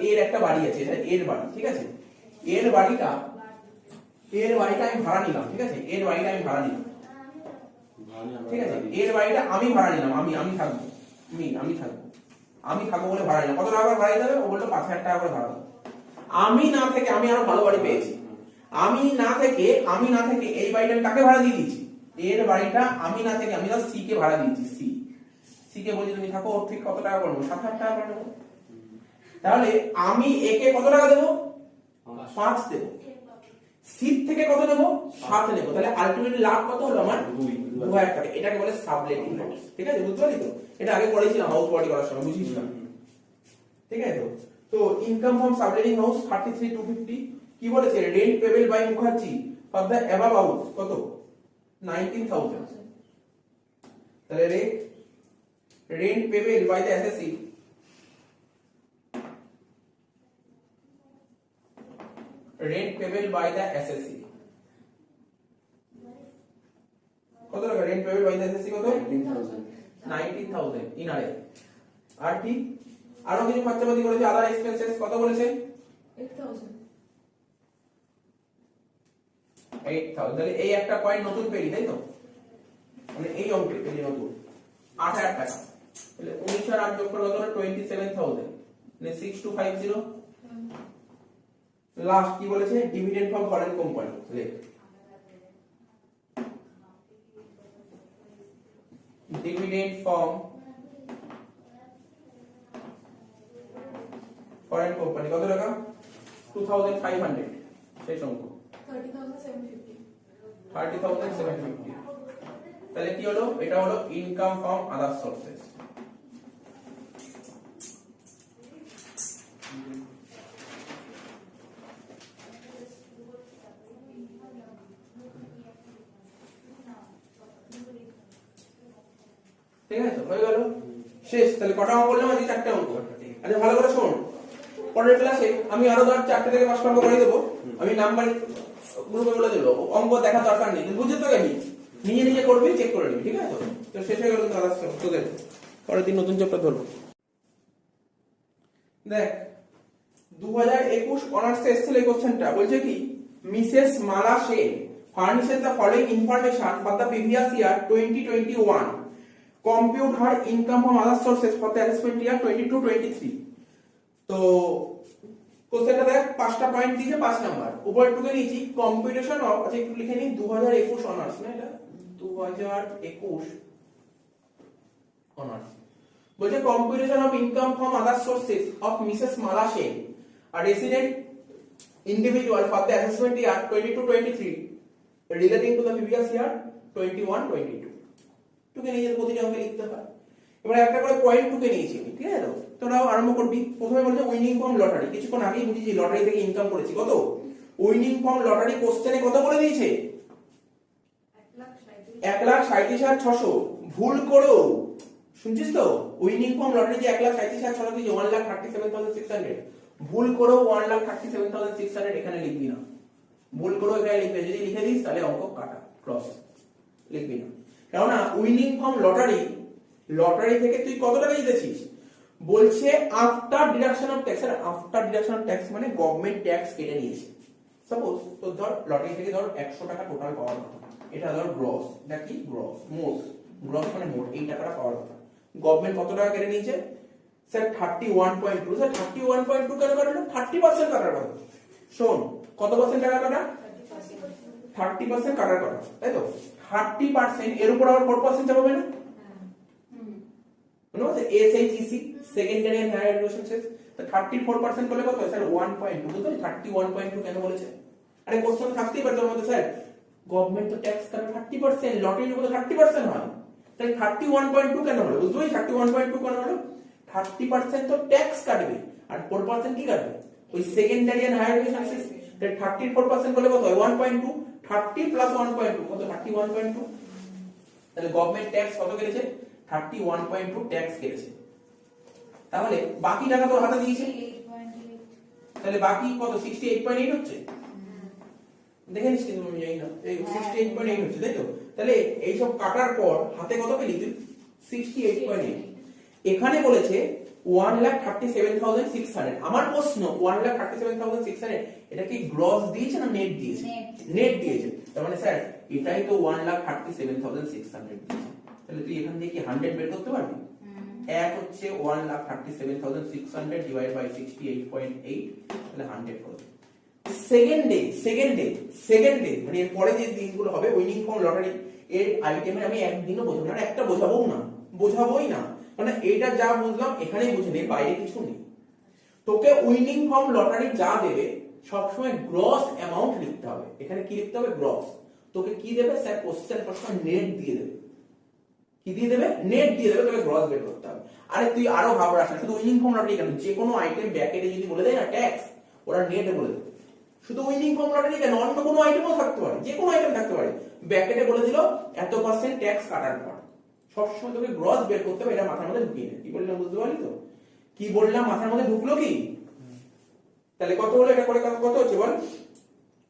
A: এর একটা বাড়ি আছে, এটা এর বাড়ি, ঠিক আছে, এর বাড়িটা আমি ভাড়া নিলাম, ঠিক আছে, এর বাড়িটা আমি ভাড়া নিলাম, ঠিক আছে, এর বাড়িটা আমি ভাড়া নিলাম, আমি থাকবো, আমি থাকবো বলে ভাড়া নিলাম। কত টাকা করে ভাড়া দিতে হবে? ও বললো 5000 টাকা করে ভাড়া দেবো। আমি না থেকে আরো ভালো বাড়ি পেয়েছি, আমি না থেকে এই বাড়িটা আমি কাকে ভাড়া দিয়ে দিয়েছি? এর বাড়িটা আমি না থেকে আমি সি কে ভাড়া দিয়েছি, সি কে বলছি তুমি থাকো, ওর ঠিক কত টাকা করবো? 7000 টাকা করে নেবো। তাহলে আমি একে কত টাকা দেবো? 5 দেবো। সি থেকে কত নেবো? 7 নেবো। তাহলে আলটিমেটলি লাভ কত হলো আমার? 2000 টাকা। এটাকে বলে সাবলেটিং হাউস, ঠিক আছে, বুঝতে পারলি তো? এটা আগে পড়েছিলাম হাউস বডি করার সময়, বুঝিস না, ঠিক আছে তো। তো ইনকাম ফ্রম সাবলেটিং হাউস 33,250। কি বলেছে? Rent payable by Mukherjee for the above house কত? 19,000। তাহলে rent payable by the SSC কত টাকা? Rent payable by the SSC কত? 19,000 ইনারে। আর কি আরো কিছু খরচাপাতি করেছে, আদার এক্সপেন্সেস কত বলেছে?
C: 8,000।
A: তাহলে এই একটা পয়েন্ট নতুন পেরি, তাই তো, মানে এই অঙ্কে পেরি নতুন 8000 টাকা। তাহলে 19 আর 8 যোগ করে কত হলো? 27,000, মানে 6250। লাস্ট কি বলেছে? ডিভিডেন্ড ফ্রম ফরেন কোম্পানি, লেখ ডিভিডেন্ড ফ্রম ফরেন কোম্পানি কত টাকা? 2500, শেষ অঙ্ক
C: 30,750।
A: 30,750। তাহলে কি হলো? এটা হলো ইনকাম ফ্রম আদার সোর্সেস। ঠিক আছে তো, হয়ে গেল, শেষ। তাহলে কটা অঙ্ক বললাম? আজকে 4টে অঙ্ক। আচ্ছা ভালো করে শোন, পরের ক্লাসে আমি আরো ধর 4টে থেকে 5টা অঙ্ক করে দেবো, আমি নাম্বার গ্রুপে বলে দেবো, অঙ্ক দেখা দরকার নেই, বুঝে তো গেলি, নিজে করবি, চেক করে নিবি, ঠিক আছে তো। শেষ হয়ে গেল তোদের, পরের দিন নতুন চ্যাপ্টার ধরবো। দেখ 2021 অনার্স এসেছিল এই কোশ্চেনটা, বলছে কি Mrs Mala Sen furnishes the following information for the previous year 2021, compute her income from other sources for the assessment year 22-23। তো কোশ্চেনটা দেখ, 5টা পয়েন্ট দিয়েছে, 5 নাম্বার, উপরে টুকে নিয়েছি কম্পিউটেশন অফ, আচ্ছা একটু লিখে নিই 2021 অনার্স, না এটা 2021 অনার্স। বলছে computation of income from other sources of Mrs Mala Sen, a resident individual for the assessment year 22-23 relating to the previous year 21-22। টুকে নিয়ে প্রতিটা অঙ্কে লিখতে হয়। এবার একটা করে পয়েন্ট টুকে নিয়েছি, ঠিক আছে তো। তোরাও আরম্ভ করবি। প্রথমে বলছে উইনিং ফ্রম লটারি, কিছুক্ষণ আগেই বুঝেছি লটারি থেকে ইনকাম করেছি কত? উইনিং ফর্ম লটারি কোশ্চেনে কত বলে দিয়েছে? 1,37,600। ভুল করো, শুনছিস তো? উইনিং ফর্ম লটারি যে 1,37,600 দিয়েছে, 1,37,600। ভুল করো 1,37,600 এখানে লিখবি না। ভুল করো এখানে লিখবে, যদি লিখে দিস তাহলে অঙ্ক কাটা, ক্রস লিখবি না। কেননা উইনিং ফর্ম লটারি থেকে তুই কত টাকা জিতেছিস বলছে আফটার ডিডাকশন অফ ট্যাক্স। আর আফটার ডিডাকশন অফ ট্যাক্স মানে গভর্নমেন্ট ট্যাক্স কেটে নিয়েছে। সাপোজ তোর ধর লটারি থেকে ধর 100 টাকা টোটাল পাওয়ার কথা, এটা ধর গ্রস, এটা কি গ্রস, মোট গ্রস মানে মোট এই টাকাটা পাওয়ার কথা। গভর্নমেন্ট কত টাকা কেটে নিয়েছে স্যার? 31.2। স্যার 31.2 কেন কাটলো? 30% কাটার কথা। শোন, কত পার্সেন্ট টাকা কাটা? 30% কাটার কথা, তাই তো? 30% এর উপর আবার 4% যাবে না? মনে হচ্ছে SHEC secondary and higher education cess, তো 34% করলে কত হয় স্যার? 1.2। বুঝতে 31.2 কেন বলেছে? আরে কোশ্চেন থাকতেই পারে তোর মধ্যে, স্যার গভর্নমেন্ট তো ট্যাক্স কাটে 30%, লটারির উপর 30% হয়, তাহলে 31.2 কেন হলো? বুঝলি 31.2 কেন হলো? 30% তো ট্যাক্স কাটবে আর 4% কি কাটবে? ওই সেকেন্ডারি এন্ড হায়ার এডুকেশন সেস। তাহলে 34% করলে কত হয়? 1.2। 30 প্লাস 1.2 কত? 31.2। তাহলে গভর্নমেন্ট ট্যাক্স কত কেটেছে? 31.2 ট্যাক্স কেটেছে। তাহলে বাকি টাকা তোর হাতে দিয়েছে, তাহলে বাকি কত? 68.8 হচ্ছে। দেখে নিস কিন্তু আমি জানি না, এই 68.8 হচ্ছে, তাই তো? তাহলে এই সব কাটার পর হাতে কত পেলি তুই? 68.8। এখানে বলেছে 1,37,600। আমার প্রশ্ন 1,37,600 এটা কি গ্রস দিয়েছে না নেট দিয়েছে? নেট দিয়েছে। তার মানে স্যার এটাই তো 1,37,600 দিয়েছে। তাহলে তুই এখান থেকে কি 100 বের করতে পারবি? এক হচ্ছে 1,37,600 ডিভাইড বাই 68.8, তাহলে 100 করবে। সেকেন্ড ডে মানে এর পরে যে দিনগুলো হবে উইনিং ফর্ম লটারি এর আইটেমে আমি একদিনও বোঝাবো না, একটা বোঝাবোই না। মানে এটা যা বুঝলাম এখানেই বুঝে নে, বাইরে কিছু নেই। তোকে উইনিং ফর্ম লটারি যা দেবে সবসময় গ্রস অ্যামাউন্ট লিখতে হবে। এখানে কি লিখতে হবে? গ্রস। তোকে কি দেবে স্যার? কোশ্চেন প্রশ্ন নেট দিয়ে দেবে। কি দিয়ে দেবে? নেট দিয়ে দেবে, তোকে গ্রস বের করতে হবে। আরে তুই আরো ঘাবড়াস না, শুধু উইনিং ফর্ম লটারি কেন, যে কোনো আইটেম ব্র্যাকেটে যদি বলে দেয় না ট্যাক্স, ওরা নেটে বলে দেবে। শুধু উইনিং ফর্ম লটারি কেন, অন্য কোনো আইটেমও থাকতে পারে, যে কোনো আইটেম থাকতে পারে, ব্র্যাকেটে বলে দিল এত পার্সেন্ট ট্যাক্স কাটার পর। সবসময় তোকে গ্রস বের করতে হবে, এটা মাথার মধ্যে ঢুকিয়ে নে। কি বললাম বুঝতে পারলি তো? কি বললাম মাথার মধ্যে ঢুকলো কি? তাহলে কত হলো? এটা করে কত হচ্ছে বল?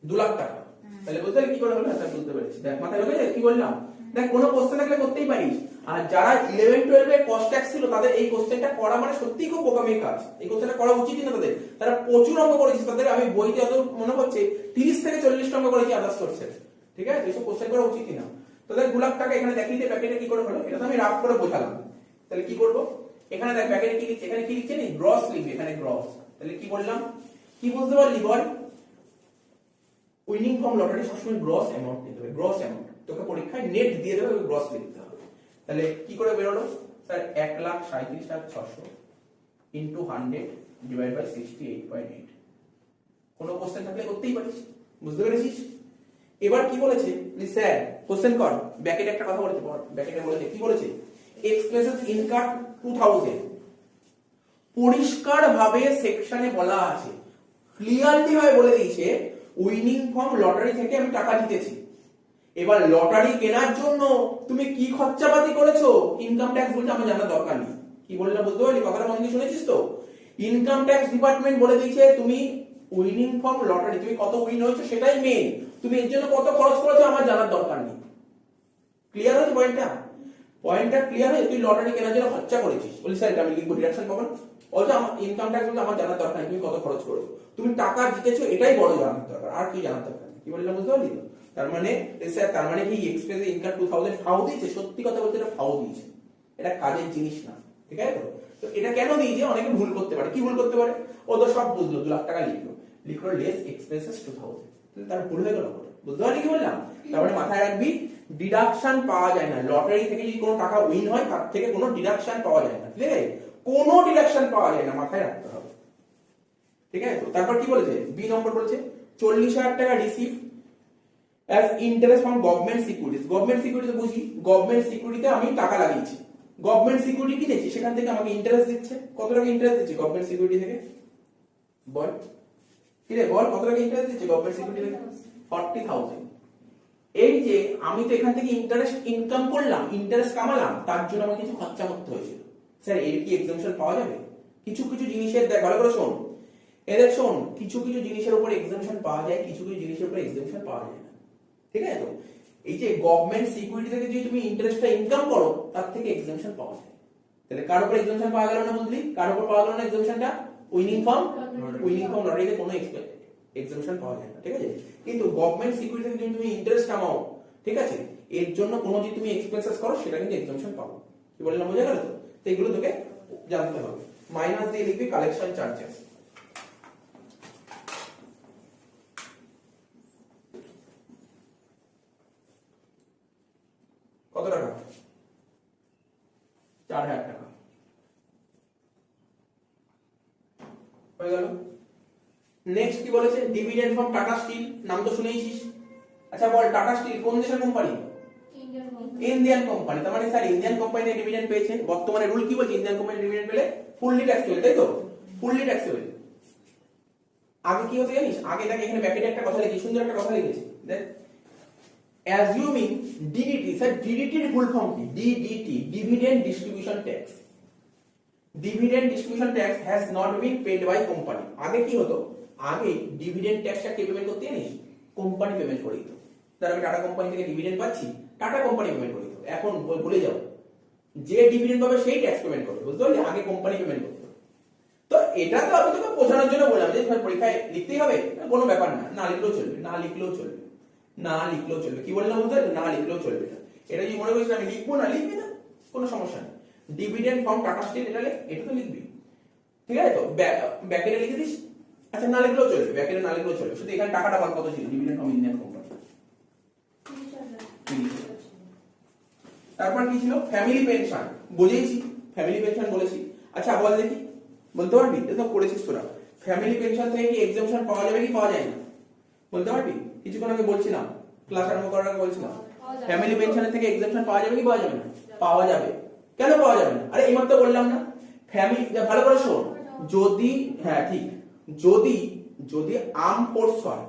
A: 2 লাখ টাকা। তাহলে বুঝতে পারলি কি করে হলো? এটা বুঝতে পেরেছি। দেখ মাথায় ঢুকে কি বললাম? দেখ কোনো কোশ্চেন থাকলে করতেই পারিস। আর যারা 11-12 এ কস্ট ট্যাক্স ছিল তাদের এই কোশ্চেনটা করা মানে সত্যিই খুব বোকামির কাজ। এই কোশ্চেনটা করা উচিতই না তাদের। তারা প্রচুর অঙ্ক করেছে, তাদের আমি বইতে অত মনে হচ্ছে 30 থেকে 40 অঙ্ক করেছি আদার্স সোর্সের। ঠিক আছে, এইসব কোশ্চেন করা উচিতই না। তাদের 2 লাখ টাকা এখানে দেখিয়ে প্যাকেটে কি করে হলো, এটা তো আমি রাফ করে বোঝালাম। তাহলে কি করব? এখানে দেখ প্যাকেটে কি লিখছে, এখানে কি লিখছে নি? গ্রস লিখবে, এখানে গ্রস। তাহলে কি বললাম? কি বুঝতে পারলি বল? উইনিং ফর্ম লটারি সবসময় গ্রস অ্যামাউন্ট নিতে হবে, গ্রস অ্যামাউন্ট। তোকে পরীক্ষায় নেট দিয়ে দেবে, গ্রস লিখতে হবে। তাহলে কি করে বেরোলো স্যার? 1,37,600 into 100 divide by 68.8। কোনো কোশ্চেন থাকলে করতেই পারিস, বুঝতে পেরেছিস? এবার কি বলেছে স্যার? কোশ্চেন কর। ব্র্যাকেটে একটা কথা বলেছে, ব্র্যাকেটে বলেছে কি বলেছে? Expresses income 2000। পরিষ্কার ভাবে সেকশনে বলা আছে, ক্লিয়ারলি ভাবে বলে দিয়েছে উইনিং ফর্ম লটারি থেকে আমি টাকা জিতেছি। এবার লটারি কেনার জন্য তুমি কি খরচাপাতি করেছো ইনকাম ট্যাক্স বলতে আমার জানার দরকার নেই। কি বললাম বুঝতে পারলি? কথাটা মন দিয়ে শুনেছিস তো? ইনকাম ট্যাক্স ডিপার্টমেন্ট বলে দিয়েছে তুমি উইনিং ফর্ম লটারি তুমি কত উইন হয়েছো সেটাই মেইন, তুমি এর জন্য কত খরচ করেছো আমার জানার দরকার নেই। ক্লিয়ার হয়েছে পয়েন্টটা? পয়েন্টটা ক্লিয়ার হয়ে তুই লটারি কেনার জন্য খরচা করেছিস, বলি স্যার এটা আমি লিখবো ডিডাকশন পাবো না? বলছো আমার ইনকাম ট্যাক্স বলতে আমার জানার দরকার নেই তুমি কত খরচ করেছো, তুমি টাকা জিতেছো এটাই বড় জানার দরকার, আর কি জানার দরকার নেই। কি বললাম বুঝতে পারলি? তার মানে স্যার তার মানে কি এক্সপ্রেস ইনকাম 2000 ফাও দিয়েছে? সত্যি কথা বলতে এটা ফাও দিয়েছে, এটা কাজের জিনিস না। ঠিক আছে তো? তো এটা কেন দিয়েছে? অনেকে ভুল করতে পারে। কি ভুল করতে পারে? ও তো সব বুঝলো, 2 লাখ টাকা লিখলো লেস এক্সপেন্সেস 2000, তার ভুল হয়ে গেল। বুঝতে পারলি কি বললাম? তারপরে মাথায় রাখবি ডিডাকশন পাওয়া যায় না। লটারি থেকে যদি কোনো টাকা উইন হয় তার থেকে কোনো ডিডাকশন পাওয়া যায় না। ঠিক আছে, কোনো ডিডাকশন পাওয়া যায় না, মাথায় রাখতে হবে। ঠিক আছে তো? তারপর কি বলেছে? বি নম্বর বলেছে 40,000 টাকা receive as interest from government securities. Government security বুঝি, গভর্নমেন্ট সিকিউরিটিতে আমি টাকা লাগিয়েছি, গভর্নমেন্ট সিকিউরিটি কিনেছি, সেখান থেকে আমাকে ইন্টারেস্ট দিচ্ছে। কত টাকা ইন্টারেস্ট দিচ্ছে গভর্নমেন্ট সিকিউরিটি থেকে বল? কি রে বল কত টাকা ইন্টারেস্ট দিচ্ছে গভর্নমেন্ট সিকিউরিটি? 40,000। এই যে আমি তো এখান থেকে ইন্টারেস্ট ইনকাম করলাম, ইন্টারেস্ট কামালাম, তার জন্য আমার কিছু খরচা করতে হয়েছিল। স্যার এর কি এক্সাম্পশন পাওয়া যাবে? কিছু কিছু জিনিসের দেখ ভালো করে শোন, এদের শোন, কিছু কিছু জিনিসের উপর এক্সাম্পশন পাওয়া যায়, কিছু কিছু জিনিসের উপর এক্সাম্পশন পাওয়া যায় না। ঠিক আছে? তো এই যে গভর্নমেন্ট সিকিউরিটি থেকে যদি তুমি ইন্টারেস্টটা ইনকাম করো, তার থেকে এক্সাম্পশন পাওয়া যায়। তাহলে কার উপর এক্সাম্পশন পাওয়া গেল না বুঝলি? কার উপর পাওয়া গেল না এক্সাম্পশনটা? উইনিং ফার্ম, উইনিং ফার্ম লটারিতে কোনো এক্সাম্পশন পাওয়া যায় না। ঠিক আছে? কিন্তু গভর্নমেন্ট সিকিউরিটি থেকে যদি তুমি ইন্টারেস্ট কামাও, ঠিক আছে, এর জন্য কোনো যদি তুমি এক্সপেন্সেস করো, সেটা কিন্তু এক্সাম্পশন পাবো। কি বললাম বোঝা গেল তো? তো এগুলো তোকে জানতে হবে। মাইনাস দিয়ে লিখবি কালেকশন চার্জেস। কত টাকা? 4,000 টাকা হয়ে গেল। নেক্সট কি বলেছে? ডিভিডেন্ড ফ্রম টাটা স্টিল, নাম তো শুনেইছিস। আচ্ছা বল, টাটা স্টিল কোন দেশের কোম্পানি? Indian company. তার মানে স্যার ইন্ডিয়ান কোম্পানি ডিভিডেন্ড পেয়েছে। বর্তমানে রুল কি বলছে? ইন্ডিয়ান কোম্পানি ডিভিডেন্ড পেলে ফুললি ট্যাক্সেবল, তাই তো? Fully taxable. আগে কি হতো জানিস? আগে দেখ এখানে ব্র্যাকেটে একটা কথা লিখি, সুন্দর একটা কথা লিখেছি দেখ, অ্যাজিউমিং ডিডিটি। স্যার ডিডিটির ফুল ফর্ম কি? DDT, dividend distribution tax. Dividend distribution tax has not been paid by company. আগে কি হতো? আগে ডিভিডেন্ড ট্যাক্সটা কে পেমেন্ট করতে জানিস? কোম্পানি পেমেন্ট করে দিত। তার আমি টাটা কোম্পানি থেকে ডিভিডেন্ড পাচ্ছি, টাটা কোম্পানি পেমেন্ট করে দিত। এখন ভুলে যাও, যে ডিভিডেন্ড পাবে সেই ট্যাক্স পেমেন্ট করবে, বুঝতে পারলি? আগে কোম্পানি পেমেন্ট করতো। তো এটা তো আমি তোকে বোঝানোর জন্য বললাম যে পরীক্ষায় লিখতেই হবে, কোনো ব্যাপার না, না লিখলেও চলবে, না লিখলেও চলবে, না লিখলেও চলবে। কি বললাম বুঝতে পারলি? না লিখলেও চলবে না। এটা যদি মনে করিস আমি লিখবো না, লিখবি না, কোনো সমস্যা নেই। ডিভিডেন্ড ফ্রম টাটা স্টিল, এটা তো লিখবি, ঠিক আছে? তো ব্যাকেটে লিখে দিস। আচ্ছা না লিখলেও চলবে, ব্যাকেটে না লিখলেও চলবে, শুধু এখানে টাকাটা বল কত ছিল? Dividend from Indian company. তারপর কি ছিল? ফ্যামিলি পেনশন, বুঝেইছি, ফ্যামিলি পেনশন বলেছি। আচ্ছা বল দেখি, বলতে পারবি? এটা পড়েছিস তোরা। ফ্যামিলি পেনশন থেকে কি এক্সাম্পশন পাওয়া যাবে কি পাওয়া যায় না? বলতে পারবি? কিছুক্ষণ আগে বলছিলাম, ক্লাস আরম্ভ করার আগে বলছিলাম, ফ্যামিলি পেনশনের থেকে এক্সাম্পশন পাওয়া যাবে কি পাওয়া যাবে না? পাওয়া যাবে। কেন পাওয়া যাবে না? আরে এইমাত্র বললাম না, ফ্যামিলি, ভালো করে শোন, যদি, হ্যাঁ ঠিক, যদি যদি আর্ম ফোর্স হয়,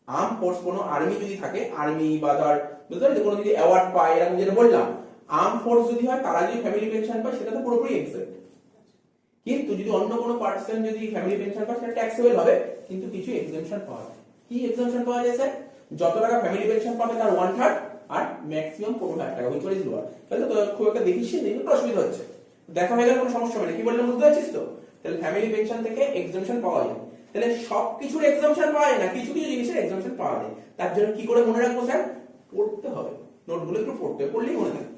A: আর্ম ফোর্স কোনো আর্মি যদি থাকে, আর্মি বা ধর বুঝতে পারলি কোনো যদি অ্যাওয়ার্ড পায়, এরকম যেটা বললাম, আর্ম ফোর্স যদি হয়, তারা যদি ফ্যামিলি পেনশন পায়, সেটা তো পুরোপুরি এক্সেপ্ট। কিন্তু যদি অন্য কোনো পার্সন যদি ফ্যামিলি পেনশন পায়, সেটা ট্যাক্সেবল হবে, কিন্তু কিছু এক্সাম্পশন পাওয়া যায়। কি এক্সাম্পশন পাওয়া যায় স্যার? যত টাকা ফ্যামিলি পেনশন পাবে তার 1/3 আর ম্যাক্সিমাম 15,000 টাকা, হুইচ ইজ লোয়ার। তাহলে তো খুব একটা দেখিস না, একটু অসুবিধা হচ্ছে, দেখা হয়ে গেলে কোনো সমস্যা হবে না। কি বললাম বুঝতে পারছিস তো? তাহলে ফ্যামিলি পেনশন থেকে এক্সাম্পশন পাওয়া যায়। তাহলে সবকিছুর এক্সাম্পশন পাওয়া যায় না, কিছু কিছু জিনিসের এক্সাম্পশন পাওয়া যায়। তার জন্য কি করে মনে রাখবো স্যার? পড়তে হবে, নোটগুলো একটু পড়তে, পড়লেই মনে থাকে।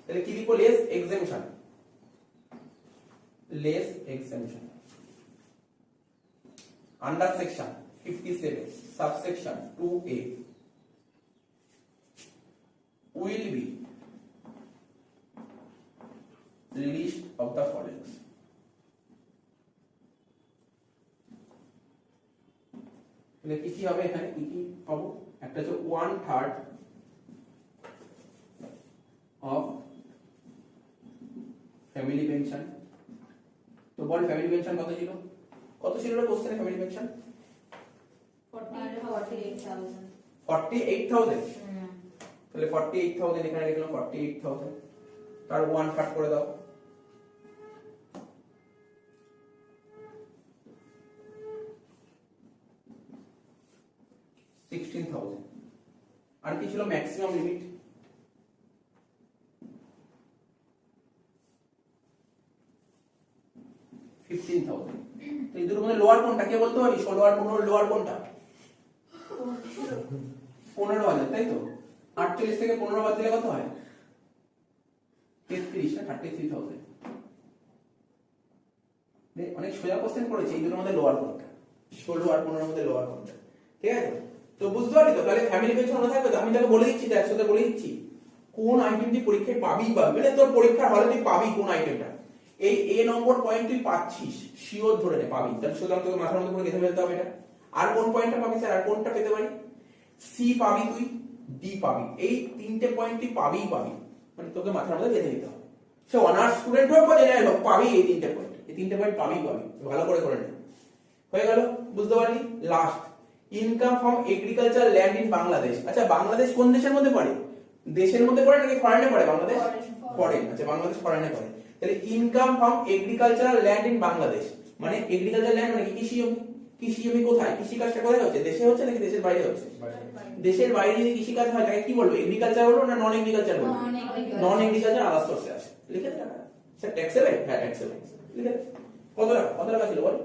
A: তাহলে কি লিখবো? Less exemption, less exemption under section 57 subsection 2a will be list of the following. তাহলে কি কি হবে এখানে? কি কি পাবো? একটা হচ্ছে 1/3 of ফ্যামিলি পেনশন। তো বল ফ্যামিলি পেনশন কত ছিল? কত ছিল না কোশ্চেনে ফ্যামিলি পেনশন? 48,000। তাহলে 48,000 এখানে লিখলাম, 48,000 তার 1/3 করে দাও, আর কি ছিল? Maximum limit 15,000। তো এই দুটোর মধ্যে লোয়ার কোনটা কে বলতে পারিস? 16 আর 15 লোয়ার কোনটা? 15,000, তাই তো? 48 থেকে 15 বাদ দিলে কত হয়? 33 না 33,000। অনেক সোজা কোশ্চেন করেছে, এই দুটোর মধ্যে লোয়ার কোনটা? 16 আর 15 এর মধ্যে লোয়ার কোনটা? ঠিক আছে? তো বুঝতে পারলি তো? তাহলে ফ্যামিলি পেনশন মনে থাকবে তো? আমি তাকে বলে দিচ্ছি, একসাথে বলে দিচ্ছি কোন আইটেমটি পরীক্ষায় পাবি, মানে তোর পরীক্ষার হলে তুই পাবি কোন আইটেমটা। এই এ নম্বর পয়েন্ট তুই পাচ্ছিস, শিওর ধরে নে পাবি। তাহলে সুতরাং তোকে মাথার মধ্যে করে গেঁথে ফেলতে হবে এটা। আর কোন পয়েন্টটা পাবি স্যার? আর কোনটা পেতে পারি? সি পাবি, তুই ডি পাবি, এই তিনটে পয়েন্ট তুই পাবিই পাবি, মানে তোকে মাথার মধ্যে গেঁথে নিতে হবে। সে অনার্স স্টুডেন্ট হোক বা জেনারেল হোক, পাবি এই তিনটে পয়েন্ট, এই তিনটে পয়েন্ট পাবি পাবি, ভালো করে নে। হয়ে গেল, বুঝতে পারলি? Last, income from agriculture land in Bangladesh. আচ্ছা বাংলাদেশ কোন দেশের মধ্যে পড়ে? দেশের মধ্যে পড়ে নাকি ফরেনে পড়ে? বাংলাদেশ ফরেন। আচ্ছা বাংলাদেশ ফরেনে পড়ে। তাহলে income from agricultural land in Bangladesh মানে এগ্রিকালচার ল্যান্ড মানে কি? কৃষি জমি। কৃষি জমি কোথায়? কৃষি কাজটা কোথায় হচ্ছে? দেশে হচ্ছে নাকি দেশের বাইরে হচ্ছে? দেশের বাইরে যদি কৃষি কাজ হয় তাকে কি বলবো? এগ্রিকালচার বলবো না নন এগ্রিকালচার বলবো? নন এগ্রিকালচার আদার সোর্সে আসে। লিখে দে টাকা। Sir taxable? হ্যাঁ ট্যাক্সেবল। লিখে দে। কত টাকা ছিল বল?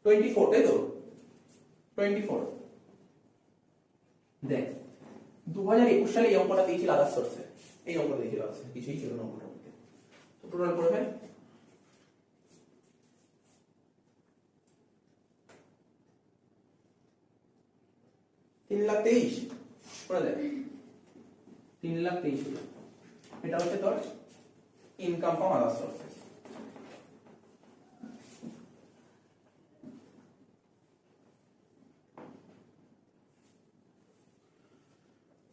A: 24, তাই তো? 24। দেখ 2021 সালে এই অঙ্কটা দিয়েছিল আদার সোর্সে। এই অঙ্কটা দিয়েছিল আছে, কিছুই ছিল না অঙ্কটার মধ্যে। তো টোটাল করে ফেল। তিন লাখ 23 করে দেখ। 3,23,000 এটা হচ্ছে তোর ইনকাম ফ্রম আদার সোর্সেস।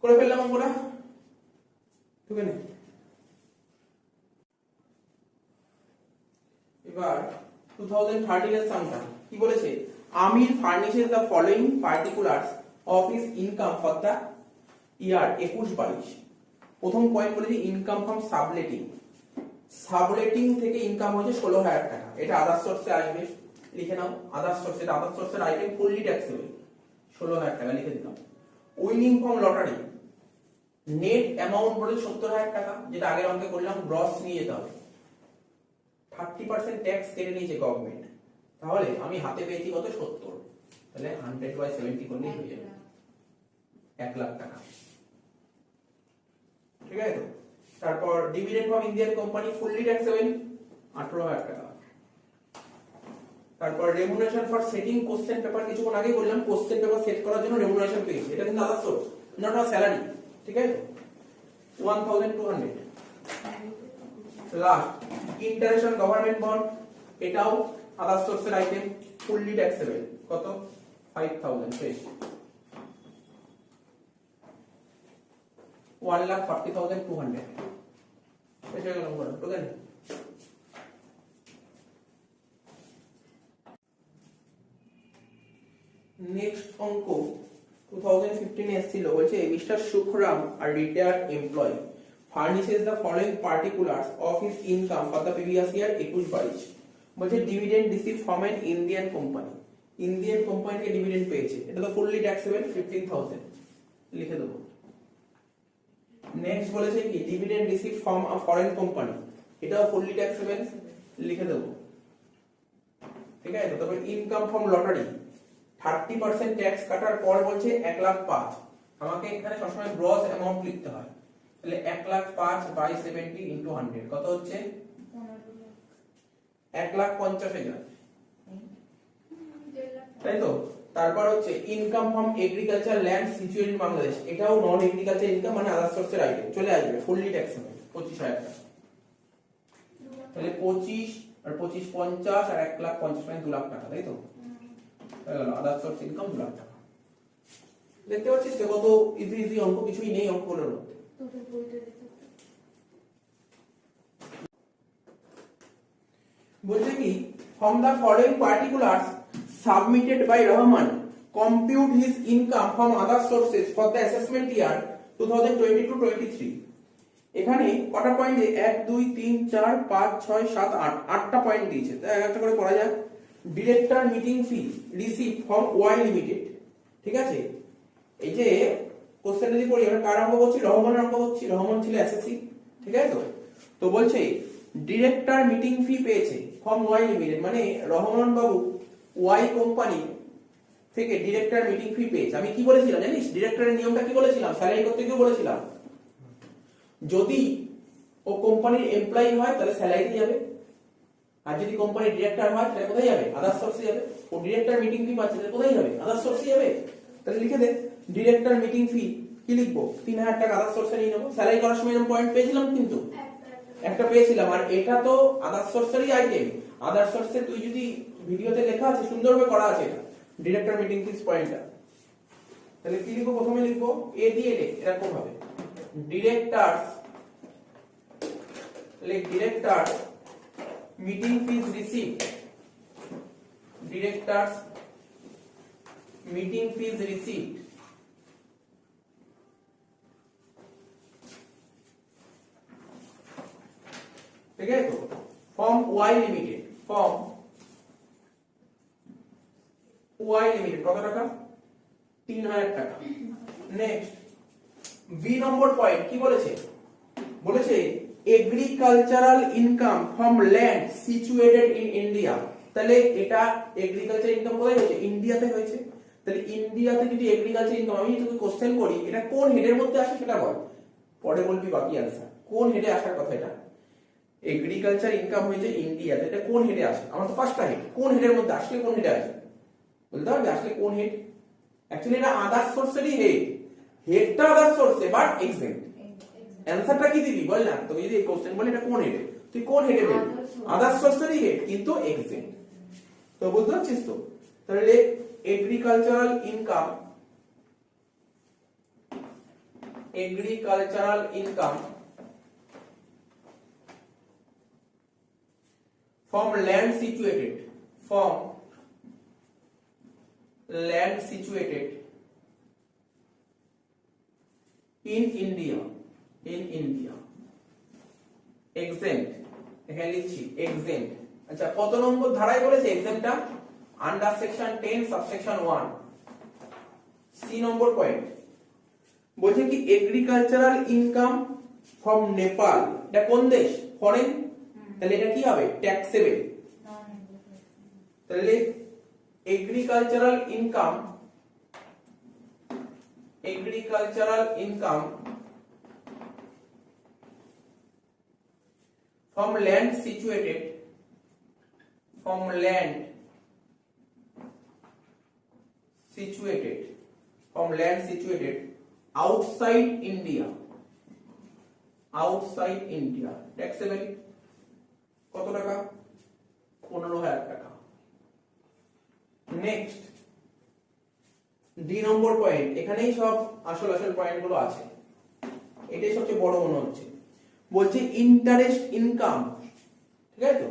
A: করে ফেললাম অঙ্কটা, ঠিক আছে? এবার 2013 এর সামটা কি বলেছে? Amir furnishes the following particulars of his income for the year 21-22। প্রথম পয়েন্ট বলেছে ইনকাম ফ্রম সাবলেটিং। সাবলেটিং থেকে ইনকাম হয়েছে 16,000 টাকা। এটা আদার সোর্সে আসবে, লিখে নাও। আদার সোর্স, এটা আদার সোর্সের আইটেম, ফুললি ট্যাক্সেবল। 16,000 টাকা লিখে দিলাম। Winning from lottery, net amount বলে 70,000 টাকা, যেটা আগের অঙ্কে করলাম, গ্রস নিয়ে যেতে হবে। 30% ট্যাক্স কেটে নিয়েছে গভর্নমেন্ট, তাহলে আমি হাতে পেয়েছি কত? 70। তাহলে 100/70 করলেই হয়ে যাবে 1 লাখ টাকা, ঠিক আছে তো? তারপর dividend from Indian company fully taxable 18,000 টাকা। তারপর remuneration for setting question paper, কিছুক্ষণ আগে বললাম কোশ্চেন পেপার সেট করার জন্য রেমুনারেশন পেয়েছি, এটা কিন্তু other source, not a salary, ঠিক আছে? 1,200। Last, interest on government bond, এটাও আদার সোর্সের আইটেম, ফুললি ট্যাক্সেবল। কত? 5,000 শেষ। 1,40,200 শেষ হয়ে গেল, ঠিক আছে? নেক্সট অঙ্ক 2015 এসেছিল, বলছে Mister Sukhram are retired employee furnishes the following particulars of his income for the previous year 21-22। বলছে dividend receive from N Indian company. Indian company থেকে ডিভিডেন্ড পেয়েছে, এটা তো ফুললি ট্যাক্সেবল 15,000 লিখে দেবো। নেক্সট বলেছে কি dividend receive from a foreign company, এটাও ফুললি ট্যাক্সেবল লিখে দেবো, ঠিক আছে? তারপর ইনকাম ফ্রম লটারি 30% ট্যাক্স কাটার পর বলছে 1,05,000। আমাকে এখানে সবসময় গ্রস অ্যামাউন্ট লিখতে হয়, তাহলে 1,05,000/70 × 100 কত হচ্ছে? 1,50,000, তাই তো? তারপর হচ্ছে income from agriculture land situated in Bangladesh, এটাও নন এগ্রিকালচার ইনকাম মানে আদার সোর্সের আইটেম, চলে আসবে ফুললি ট্যাক্সেবল 25,000 টাকা। তাহলে 25 আর 25 50 আর 1,50,000 মানে 2 লাখ টাকা, তাই তো? হয়ে গেল আদার সোর্স ইনকাম 2 লাখ টাকা। দেখতে পাচ্ছিস তো কত ইজি ইজি অঙ্ক, কিছুই নেই অঙ্কগুলোর মধ্যে। বলছে কি from the following particulars submitted by Rahman compute his income from other sources for the assessment year 2022-23। এখানে কটা পয়েন্ট? 1 2 3 4 5 6 7 8 8টা পয়েন্ট দিয়েছে, তাই একটা করে পড়া যাক। Director meeting fee receive from Y limited, ঠিক আছে? এই যে কোশ্চেনটা যদি পড়ি, আমরা কার অঙ্ক করছি? রহমানের অঙ্ক করছি। রহমান ছিল এসএসসি, ঠিক আছে তো? তো বলছে ডিরেক্টর মিটিং ফি পেয়েছে ফ্রম ওয়াই লিমিটেড, মানে রহমান বাবু ওয়াই কোম্পানি থেকে ডিরেক্টর মিটিং ফি পেয়েছে। আমি কি বলেছিলাম জানিস? ডিরেক্টরের নিয়মটা কি বলেছিলাম? স্যালারি করতে গিয়ে বলেছিলাম যদি ও কোম্পানির এমপ্লয়ি হয় তাহলে স্যালারিতে যাবে, আর যদি কোম্পানির ডিরেক্টর হয় তাহলে কোথায় যাবে? আদার সোর্সে যাবে। ও ডিরেক্টর মিটিং ফি পাচ্ছে, তাহলে কোথায় যাবে? আদার সোর্সে যাবে। তাহলে লিখে দে ডিরেক্টর মিটিং ফি কি লিখবো? 3,000 টাকা আদার সোর্সে নিয়ে নেবো। স্যালারি করার সময় এরকম পয়েন্ট পেয়েছিলাম, কিন্তু একটা পেয়েছিলাম, আর এটা তো আদার সোর্সেরই আইটেম। আদার সোর্সে তুই যদি ভিডিওতে লেখা আছে, সুন্দরভাবে করা আছে এটা ডিরেক্টর মিটিং ফিস পয়েন্টটা। তাহলে কি লিখবো? প্রথমে লিখবো এ দিয়ে এরকম ভাবে director meeting fees receive directors meeting fees received ঠিক আছে তো from Y limited from Y limited কত টাকা 3000 টাকা নেক্সট বি নম্বর পয়েন্ট কি বলেছে বলেছে agricultural income from land situated in India তাহলে এটা এগ্রিকালচার ইনকাম কোথায় হয়েছে ইন্ডিয়াতে হয়েছে তাহলে ইন্ডিয়াতে যদি এগ্রিকালচার ইনকাম আমি তোকে কোশ্চেন করি এটা কোন হেডের মধ্যে আসে সেটা বল পরে বলবি বাকি আনসার কোন হেডে আসার কথা এটা এগ্রিকালচার ইনকাম হয়েছে ইন্ডিয়াতে এটা কোন হেডে আসে আমার তো পাঁচটা হেড কোন হেডের মধ্যে আসলে কোন হেডে আসে বলতে পারবে আসলে কোন হেড অ্যাকচুয়ালি এটা আদার সোর্সেরই হেড হেডটা আদার সোর্সে বাট এক্সেম্ট অ্যানসারটা কি দিবি বল না তোকে যদি এই কোশ্চেন বলে এটা কোন হেডে তুই কোন হেডে বলবি আদার সোর্সেরই হেড কিন্তু এক্সেম্ট তো বুঝতে পারছিস তো তাহলে agricultural income from land situated in India exempt এখানে লিখছি exempt আচ্ছা কত নম্বর ধারায় বলেছে exemptটা আন্ডার সেকশন 10 সাবসেকশন 1 সি নম্বর পয়েন্ট বলছে কি এগ্রিকালচারাল ইনকাম ফ্রম নেপাল এটা কোন দেশ ফরেন তাহলে এটা কি হবে ট্যাক্সেবল তাহলে agricultural income from land situated outside India taxable কত টাকা 15000 টাকা নেক্সট ডি নম্বর পয়েন্ট এখানেই সব আসল পয়েন্ট গুলো আছে এটাই সবচেয়ে বড় মনে হচ্ছে বলছে ইন্টারেস্ট ইনকাম ঠিক আছে তো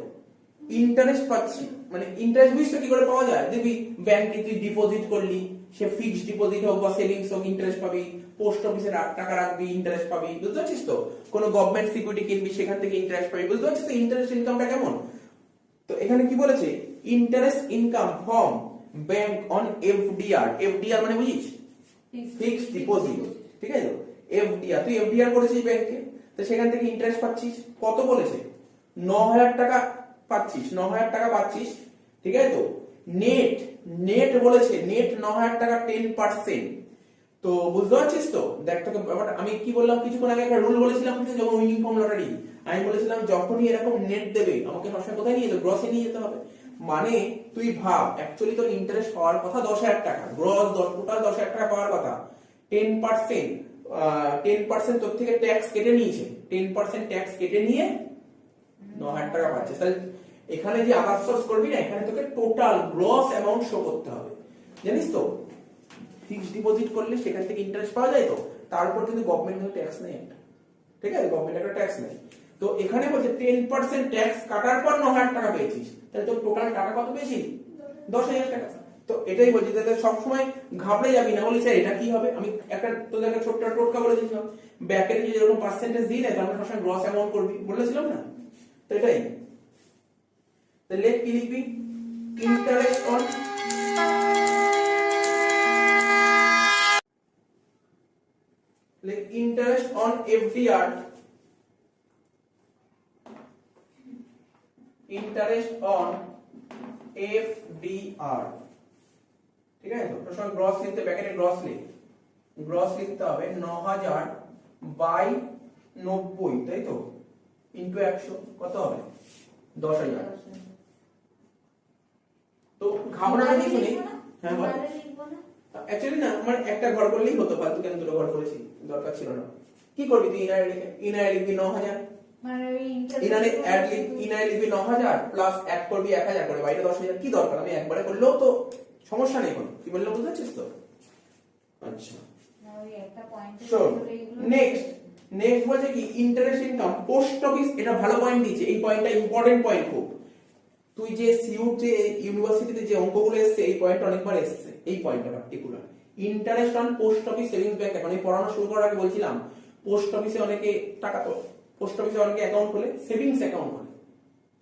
A: ইন্টারেস্ট পাচ্ছি মানে ইন্টারেস্ট বুঝছো কি করে পাওয়া যায় দেখবি ব্যাংকে তুই ডিপোজিট করলি সে ফিক্সড ডিপোজিট হোক বা সেভিংস হোক ইন্টারেস্ট পাবি পোস্ট অফিসে টাকা রাখবি ইন্টারেস্ট পাবি বুঝতে পারছিস তো কোনো গভর্নমেন্ট সিকিউরিটি কিনবি সেখান থেকে ইন্টারেস্ট পাবি বুঝতে পারছিস তো ইন্টারেস্ট ইনকামটা কেমন তো এখানে কি বলেছে interest income from bank on FDR মানে বুঝিস ফিক্সড ডিপোজিট ঠিক আছে তো এফডিআর তুই এফডিআর করেছিস ব্যাংকে তো সেখান থেকে ইন্টারেস্ট পাচ্ছিস কত বলেছে 9000 টাকা পাচ্ছিস ঠিক আছে তো নেট বলেছে নেট 9000 টাকা 10% তো বুঝতে পারছিস তো দেখ তোকে ব্যাপারটা আমি কি বললাম কিছুক্ষণ আগে একটা রুল বলেছিলাম যখন ইউনিফর্ম লটারি আমি বলেছিলাম যখনই এরকম নেট দেবে আমাকে সবসময় কোথায় নিয়ে যেতে গ্রসে নিয়ে যেতে হবে মানে তুই ভাব অ্যাকচুয়ালি তোর ইন্টারেস্ট পাওয়ার কথা 10000 টাকা গ্রস টোটাল 10000 টাকা পাওয়ার কথা 10% তোর থেকে ট্যাক্স কেটে নিয়েছে 10% ট্যাক্স কেটে নিয়ে 9000 টাকা পাচ্ছিস তাহলে এখানে যে আদার সোর্স করবি না এখানে তোকে টোটাল গ্রস অ্যামাউন্ট শো করতে হবে জানিস তো ফিক্সড ডিপোজিট করলে সেখান থেকে ইন্টারেস্ট পাওয়া যায় তো তার উপর কিন্তু গভর্নমেন্ট ট্যাক্স নেই একটা ঠিক আছে গভর্নমেন্ট একটা ট্যাক্স নেই তো এখানে বলছে 10% ট্যাক্স কাটার পর 9000 টাকা পেয়েছিস তাহলে তোর টোটাল টাকা কত পেয়েছিস 10000 টাকা তো এটাই বলছি তাহলে সবসময় ঘাবড়ে যাবি না বলি স্যার এটা কি হবে আমি একটা তোদের একটা ছোট্ট টোটকা বলে দিয়েছিলাম ব্যাকের যে এরকম পার্সেন্টেজ দিয়ে দেয় তাহলে সবসময় গ্রস অ্যামাউন্ট করবি বলেছিলাম না তো এটাই তাহলে কি লিখবি interest on interest on FDR ঠিক আছে তো প্রশ্ন গ্রস লিখতে ব্র্যাকেটে গ্রস লিখতে হবে 9000 বাই 90 তাই তো ইনটু 100 কত হবে 10000 তো ঘাবড়ানোর কিছু নেই হ্যাঁ বল অ্যাকচুয়ালি না আমার একটা ঘর করলেই হতো ফালতু কেন দুটো ঘর করেছি দরকার ছিল না কি করবি তুই ইনারে লিখবি 9000
C: মানে ওই
A: ইনারে লিখবি 9000 প্লাস অ্যাড করবি 1000 করে বাইরে 10000 কি দরকার আমি একবারে করলেও তো সমস্যা নেই কোনো কি বললো বুঝতে পারছিস তো আচ্ছা
C: না ওই একটা পয়েন্ট
A: শোন নেক্সট বলছে কি ইন্টারেস্ট ইনকাম পোস্ট অফিস এটা ভালো পয়েন্ট দিয়েছে এই পয়েন্টটা ইম্পর্টেন্ট পয়েন্ট খুব তুই যে সিইউ যে ইউনিভার্সিটিতে যে অঙ্কগুলো এসছে এই পয়েন্ট অনেকবার এসছে, এই পয়েন্টটা particular interest on post office savings bank account. এই পড়ানো শুরু করার আগে বলছিলাম পোস্ট অফিসে অনেকে টাকা তো পোস্ট অফিসে অনেকে অ্যাকাউন্ট খোলে, সেভিংস অ্যাকাউন্ট খোলে,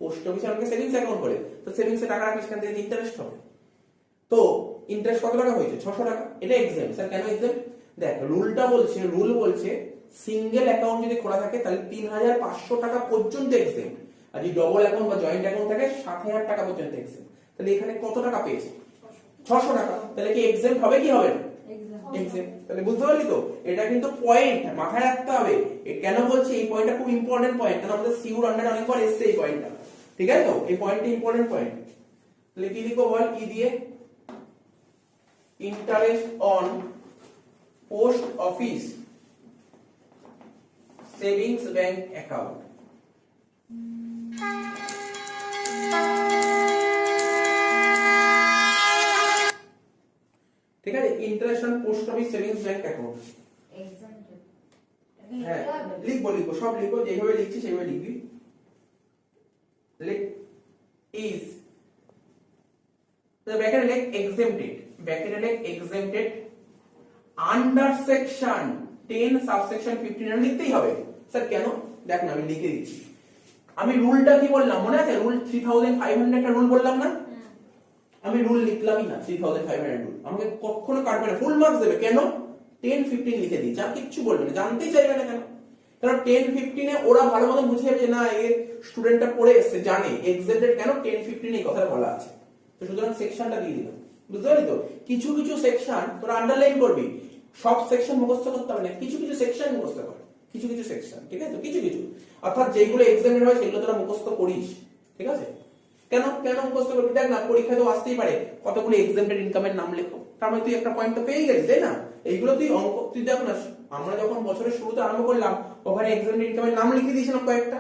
A: পোস্ট অফিসে অনেকে সেভিংস অ্যাকাউন্ট খোলে, তো সেভিংসে টাকা রাখলে সেখান থেকে ইন্টারেস্ট হবে। তো ইন্টারেস্ট কত টাকা হয়েছে? 600 টাকা। এটা এক্সাম স্যার কেন এক্সাম? দেখ রুল বলছে সিঙ্গেল অ্যাকাউন্ট যদি খোলা থাকে তাহলে 3500 টাকা পর্যন্ত এক্সাম, আর যদি ডবল অ্যাকাউন্ট বা জয়েন্ট অ্যাকাউন্ট থাকে 7000 টাকা পর্যন্ত এক্সাম। তাহলে এখানে কত টাকা পেয়েছে? 600 টাকা। তাহলে কি এক্সাম হবে কি হবে না? এক্সাম। তাহলে বুঝতে পারলি তো, এটা কিন্তু পয়েন্ট মাথায় রাখতে হবে। কেন বলছি এই পয়েন্টটা খুব ইম্পর্টেন্ট পয়েন্ট, কারণ আমাদের সিউর আন্ডারে অনেকবার এসছে এই পয়েন্টটা, ঠিক আছে তো? এই পয়েন্টটা ইম্পর্টেন্ট পয়েন্ট। তাহলে কি লিখবো বল? ই দিয়ে interest on post office savings bank account. ঠিক আছে, interest on post office savings bank account. হ্যাঁ লিখবো সব লিখবো, যেভাবে লিখছি সেইভাবে লিখবি। লিখ ইজ ব্র্যাকেটে লিখ exempted under section 10 subsection 15 লিখতেই হবে। স্যার কেন? দেখ না আমি লিখে দিচ্ছি। আমি রুলটা কি বললাম মনে আছে? রুল 3500 একটা রুল বললাম না? আমি রুল লিখলামই না 3500 রুল, আমাকে কখনো কাটবে না, ফুল মার্কস দেবে। কেন? 10 15 লিখে দিই, যা কিচ্ছু বলবে না, জানতেই চাইবে না কেন? কারণ 10 15 এ ওরা ভালো মতো বুঝে যাবে যে না এর স্টুডেন্টটা পড়ে এসেছে, জানে এক্সেপ্টেড কেন 10 15 এই কথা বলা আছে। তো সুতরাং সেকশনটা দিয়ে দিলাম, বুঝতে পারলি তো? কিছু কিছু সেকশন তোরা আন্ডারলাইন করবি, সব সেকশন মুখস্থ করতে হবে না, কিছু কিছু সেকশন মুখস্থ কর, কিছু কিছু সেকশন, ঠিক আছে তো? কিছু কিছু অর্থাৎ যেগুলো এক্সামিনেট হয় সেগুলো তোরা মুখস্থ করিস, ঠিক আছে? কেন কেন মুখস্থ করবি? দেখ না পরীক্ষা তো আসতেই পারে, কতগুলো এক্সামটেড ইনকামের নাম লেখো, তার মানে তুই একটা পয়েন্ট তো পেয়ে গেছিস, তাই না? এইগুলো তুই অঙ্ক, তুই দেখ না আমরা যখন বছরের শুরুতে আরম্ভ করলাম ওখানে এক্সামটেড ইনকামের নাম লিখে দিয়েছিলাম কয়েকটা।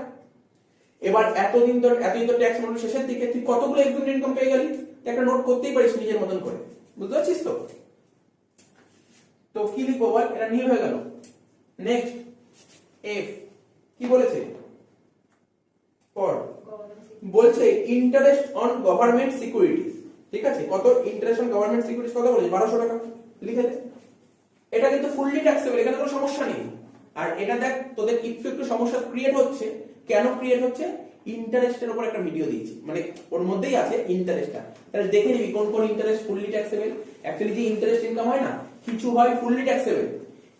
A: এবার এতদিন তোর ট্যাক্স মডেল শেষের দিকে তুই কতগুলো এক্সামটেড ইনকাম পেয়ে গেলি, একটা নোট করতেই পারিস নিজের মতন করে, বুঝতে পারছিস তো? তো কি লিখবো বল? এটা নিয়ে হয়ে গেল। নেক্সট এফ কি বলেছে? পড়। বলছে ইন্টারেস্ট অন গভর্নমেন্ট সিকিউরিটিজ, ঠিক আছে? কত ইন্টারেস্ট অন গভর্নমেন্ট সিকিউরিটিজ কত বলেছে? 1200 টাকা লিখে দে। এটা কিন্তু ফুললি ট্যাক্সেবল, এখানে কোনো সমস্যা নেই। আর এটা দেখ তোদের একটু সমস্যা ক্রিয়েট হচ্ছে, কেন ক্রিয়েট হচ্ছে? ইন্টারেস্টের উপর একটা ভিডিও দিয়েছি, মানে ওর মধ্যেই আছে ইন্টারেস্টটা, তাহলে দেখে নিবি কোন কোন ইন্টারেস্ট ফুললি ট্যাক্সেবল। অ্যাকচুয়ালি যে ইন্টারেস্ট ইনকাম হয় না, কিছু হয় ফুললি ট্যাক্সেবল,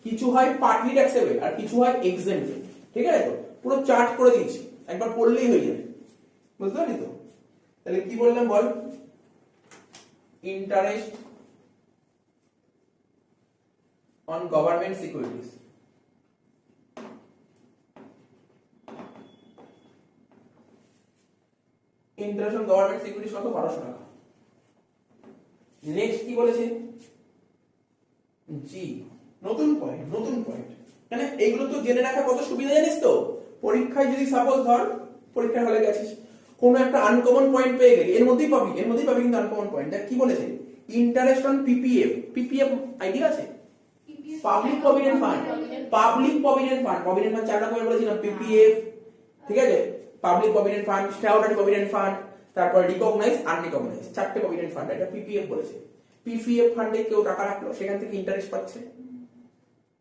A: কিছু হয় পার্টলি ট্যাক্সেবল, আর কিছু হয় এক্সেম্পটেড, ঠিক আছে তো? পুরো চার্ট করে দিয়েছি, একবার পড়লেই হয়ে যাবে, বুঝতে পারলি তো? তাহলে কি বললাম বল? Interest on government securities. Interest on government securities কত? 1200 টাকা। নেক্সট কি বলেছে? জি নতুন পয়েন্ট মানে এইগুলো তো জেনে রাখা কত সুবিধা জানিস তো? পরীক্ষায় যদি সাপোজ ধর পরীক্ষার হলে গেছিস, কোনো একটা আনকমন পয়েন্ট পেয়ে গেলি, এর মধ্যেই পাবি কিন্তু আনকমন পয়েন্ট। দেখ কি বলেছে? ইন্টারেস্ট অন পিপিএফ আইডিয়া আছে? Public provident fund. Provident fund 4 রকমের বলেছিলাম, পিপিএফ, ঠিক আছে? Public provident fund, statutory provident fund, তারপর রিকগনাইজ, আনরিকগনাইজ, 4টে প্রভিডেন্ট ফান্ড। এটা পিপিএফ বলেছে। পিপিএফ ফান্ডে কেউ টাকা রাখলো, সেখান থেকে ইন্টারেস্ট পাচ্ছে,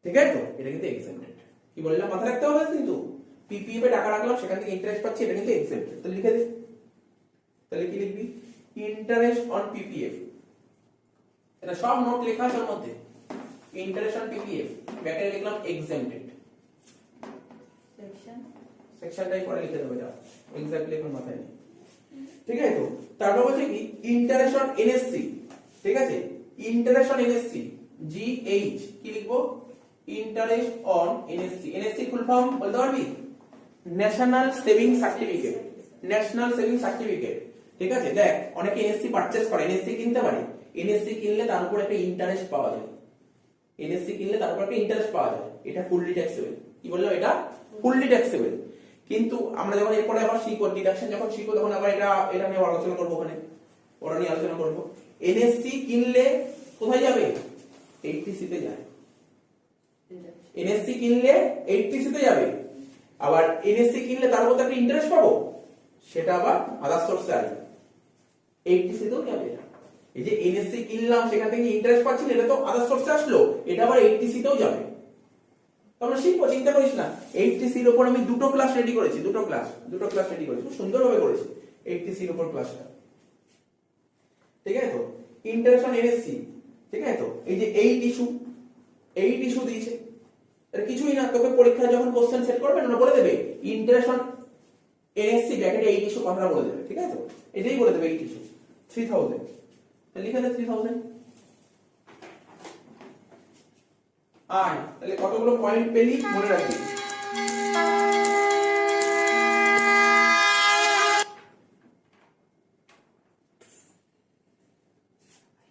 A: ঠিক আছে তো? এটা কিন্তু এক্সেম্পটেড। কি বললাম মাথায় রাখতে হবে কিন্তু, পিপিএফ এ টাকা রাখলাম সেখান থেকে ইন্টারেস্ট পাচ্ছি, এটা কিন্তু এক্সেম্পটেড। তো লিখে দে। তাহলে কি লিখবি? Interest on PPF. এটা সব নোট লেখা আছে ওর মধ্যে। ইন্টারেস্ট অন পিপিএফ ব্র্যাকেটে লিখলাম এক্সেম্পটেড। সেকশনটাই পরে লিখে দেবো, যা এক্স্যাক্টলি এখন মাথায় নেই, ঠিক আছে তো? তারপর বলছে কি ইন্টারেস্ট অন এনএসসি, ঠিক আছে? ইন্টারেস্ট অন এনএসসি জিএইচ কি লিখবো? Interest on NSC. NSC full form বলতে পারবি? National saving certificate. National saving certificate, ঠিক আছে? দেখ অনেকে এনএসসি পারচেজ করে, এনএসসি কিনতে পারে, এনএসসি কিনলে তার উপর একটা ইন্টারেস্ট পাওয়া যায়, এটা ফুললি ট্যাক্সেবল। কি বললাম? এটা ফুললি ট্যাক্সেবল। কিন্তু আমরা যখন এরপরে আবার শিখবো ডিডাকশন, যখন শিখবো তখন আবার এটা নিয়ে আলোচনা করবো, ওরা নিয়ে আলোচনা করবো। এনএসসি কিনলে কোথায় যাবে? 80C তে যায়। এনএসসি কিনলে 80C তে যাবে। আবার এনএসসি কিনলে তার উপর একটা ইন্টারেস্ট পাবো, সেটা আবার আদার সোর্সে আসবে। এইচটিসি তেও যাবে এটা। এই যে এনএসসি কিনলাম সেখান থেকে ইন্টারেস্ট পাচ্ছি না, এটা তো আদার সোর্সে আসলো, এটা আবার এইচটিসি তেও যাবে। তোমরা শিখবো, চিন্তা করিস না। এইচটিসির উপর আমি দুটো ক্লাস রেডি করেছি, দুটো ক্লাস রেডি করেছি, খুব সুন্দরভাবে করেছি এইচটিসির উপর ক্লাসটা। ঠিক আছে তো? ইন্টারেস্ট অন এনএসসি, ঠিক আছে তো? এই যে এইট ইস্যু দিয়েছে, এটা কিছুই না, তোকে পরীক্ষায় যখন কোশ্চেন সেট করবে না বলে দেবে ইন্টারেস্ট অন এনএসসি ব্র্যাকেটে এইট ইস্যু কথাটা বলে দেবে, ঠিক আছে তো? এটাই বলে দেবে এইট ইস্যু 3000, লিখে দে 3000। আয় তাহলে কতগুলো পয়েন্ট পেলি মনে রাখবি।